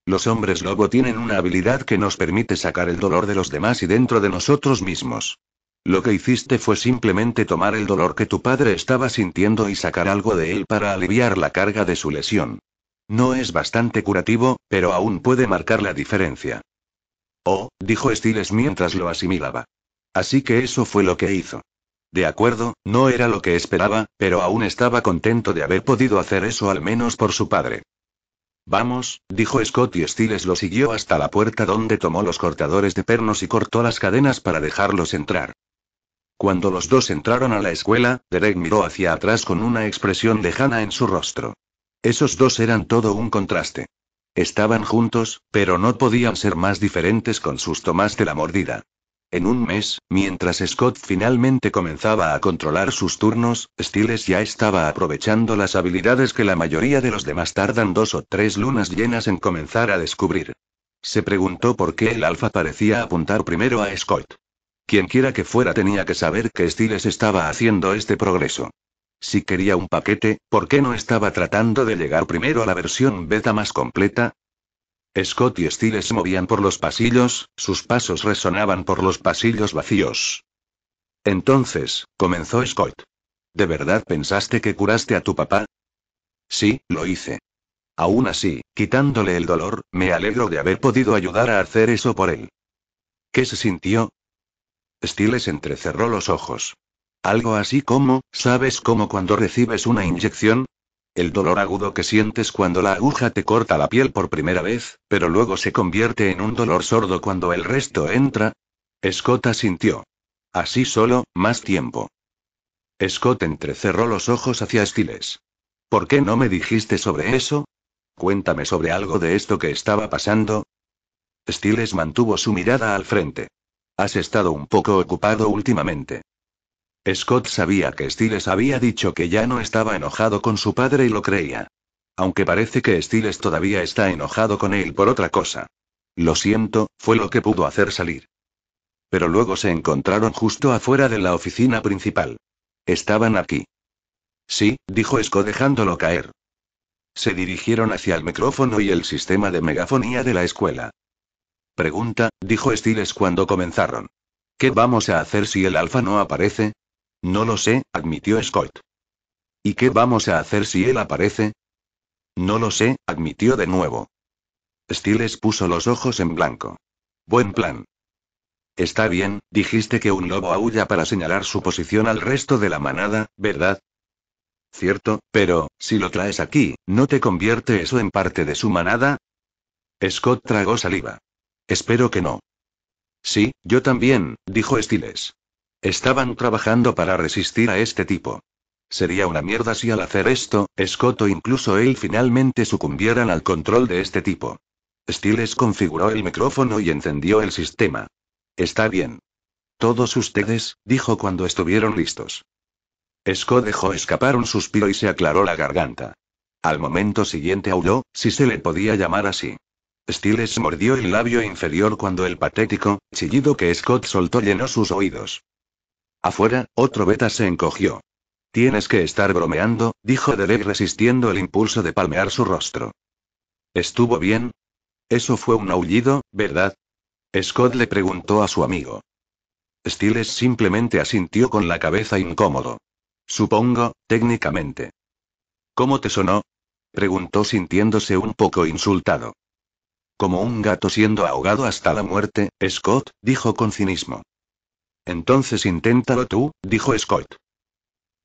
Los hombres lobo tienen una habilidad que nos permite sacar el dolor de los demás y dentro de nosotros mismos. Lo que hiciste fue simplemente tomar el dolor que tu padre estaba sintiendo y sacar algo de él para aliviar la carga de su lesión. No es bastante curativo, pero aún puede marcar la diferencia. Oh, dijo Stiles mientras lo asimilaba. Así que eso fue lo que hizo. De acuerdo, no era lo que esperaba, pero aún estaba contento de haber podido hacer eso al menos por su padre. Vamos, dijo Scott y Stiles lo siguió hasta la puerta donde tomó los cortadores de pernos y cortó las cadenas para dejarlos entrar. Cuando los dos entraron a la escuela, Derek miró hacia atrás con una expresión lejana en su rostro. Esos dos eran todo un contraste. Estaban juntos, pero no podían ser más diferentes con sus tomas de la mordida. En un mes, mientras Scott finalmente comenzaba a controlar sus turnos, Stiles ya estaba aprovechando las habilidades que la mayoría de los demás tardan 2 o 3 lunas llenas en comenzar a descubrir. Se preguntó por qué el alfa parecía apuntar primero a Scott. Quienquiera que fuera tenía que saber que Stiles estaba haciendo este progreso. Si quería un paquete, ¿por qué no estaba tratando de llegar primero a la versión beta más completa? Scott y Stiles se movían por los pasillos, sus pasos resonaban por los pasillos vacíos. Entonces, comenzó Scott. ¿De verdad pensaste que curaste a tu papá? Sí, lo hice. Aún así, quitándole el dolor, me alegro de haber podido ayudar a hacer eso por él. ¿Qué se sintió? Stiles entrecerró los ojos. Algo así como, ¿sabes cómo cuando recibes una inyección? El dolor agudo que sientes cuando la aguja te corta la piel por primera vez, pero luego se convierte en un dolor sordo cuando el resto entra. Scott asintió. Así solo, más tiempo. Scott entrecerró los ojos hacia Stiles. ¿Por qué no me dijiste sobre eso? Cuéntame sobre algo de esto que estaba pasando. Stiles mantuvo su mirada al frente. Has estado un poco ocupado últimamente. Scott sabía que Stiles había dicho que ya no estaba enojado con su padre y lo creía. Aunque parece que Stiles todavía está enojado con él por otra cosa. Lo siento, fue lo que pudo hacer salir. Pero luego se encontraron justo afuera de la oficina principal. Estaban aquí. Sí, dijo Scott dejándolo caer. Se dirigieron hacia el micrófono y el sistema de megafonía de la escuela. Pregunta, dijo Stiles cuando comenzaron. ¿Qué vamos a hacer si el alfa no aparece? No lo sé, admitió Scott. ¿Y qué vamos a hacer si él aparece? No lo sé, admitió de nuevo. Stiles puso los ojos en blanco. Buen plan. Está bien, dijiste que un lobo aúlla para señalar su posición al resto de la manada, ¿verdad? Cierto, pero, si lo traes aquí, ¿no te convierte eso en parte de su manada? Scott tragó saliva. Espero que no. Sí, yo también, dijo Stiles. Estaban trabajando para resistir a este tipo. Sería una mierda si al hacer esto, Scott o incluso él finalmente sucumbieran al control de este tipo. Stiles configuró el micrófono y encendió el sistema. Está bien. Todos ustedes, dijo cuando estuvieron listos. Scott dejó escapar un suspiro y se aclaró la garganta. Al momento siguiente aulló, si se le podía llamar así. Stiles mordió el labio inferior cuando el patético chillido que Scott soltó llenó sus oídos. Afuera, otro beta se encogió. Tienes que estar bromeando, dijo Derek resistiendo el impulso de palmear su rostro. ¿Estuvo bien? Eso fue un aullido, ¿verdad? Scott le preguntó a su amigo. Stiles simplemente asintió con la cabeza incómodo. Supongo, técnicamente. ¿Cómo te sonó? Preguntó sintiéndose un poco insultado. Como un gato siendo ahogado hasta la muerte, Scott, dijo con cinismo. Entonces inténtalo tú, dijo Scott.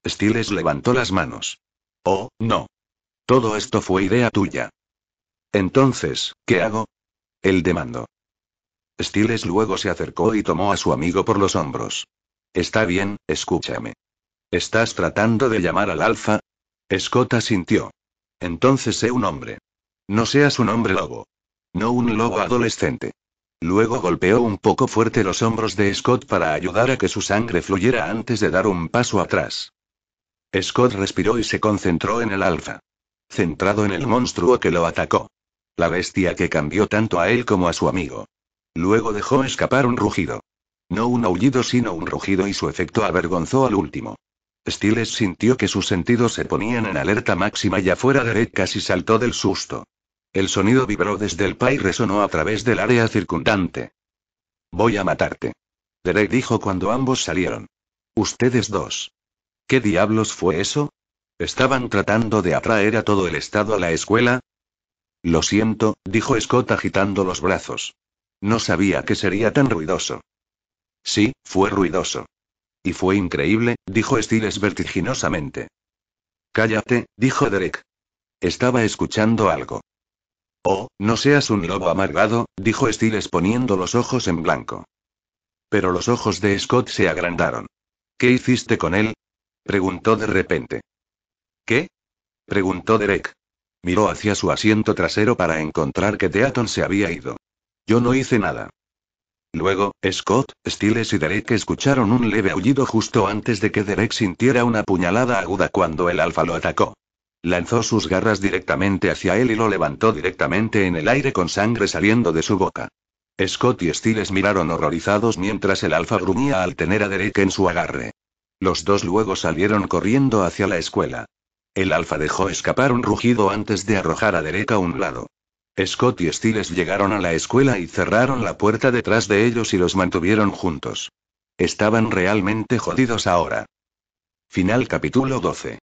Stiles levantó las manos. Oh, no. Todo esto fue idea tuya. Entonces, ¿qué hago? Él demandó. Stiles luego se acercó y tomó a su amigo por los hombros. Está bien, escúchame. ¿Estás tratando de llamar al alfa? Scott asintió. Entonces sé un hombre. No seas un hombre lobo. No un lobo adolescente. Luego golpeó un poco fuerte los hombros de Scott para ayudar a que su sangre fluyera antes de dar un paso atrás. Scott respiró y se concentró en el alfa. Centrado en el monstruo que lo atacó. La bestia que cambió tanto a él como a su amigo. Luego dejó escapar un rugido. No un aullido sino un rugido y su efecto avergonzó al último. Stiles sintió que sus sentidos se ponían en alerta máxima y afuera Derek casi saltó del susto. El sonido vibró desde el PA y resonó a través del área circundante. Voy a matarte. Derek dijo cuando ambos salieron. Ustedes dos. ¿Qué diablos fue eso? ¿Estaban tratando de atraer a todo el estado a la escuela? Lo siento, dijo Scott agitando los brazos. No sabía que sería tan ruidoso. Sí, fue ruidoso. Y fue increíble, dijo Stiles vertiginosamente. Cállate, dijo Derek. Estaba escuchando algo. Oh, no seas un lobo amargado, dijo Stiles poniendo los ojos en blanco. Pero los ojos de Scott se agrandaron. ¿Qué hiciste con él? Preguntó de repente. ¿Qué? Preguntó Derek. Miró hacia su asiento trasero para encontrar que Deaton se había ido. Yo no hice nada. Luego, Scott, Stiles y Derek escucharon un leve aullido justo antes de que Derek sintiera una puñalada aguda cuando el alfa lo atacó. Lanzó sus garras directamente hacia él y lo levantó directamente en el aire con sangre saliendo de su boca. Scott y Stiles miraron horrorizados mientras el alfa gruñía al tener a Derek en su agarre. Los dos luego salieron corriendo hacia la escuela. El alfa dejó escapar un rugido antes de arrojar a Derek a un lado. Scott y Stiles llegaron a la escuela y cerraron la puerta detrás de ellos y los mantuvieron juntos. Estaban realmente jodidos ahora. Final capítulo 12.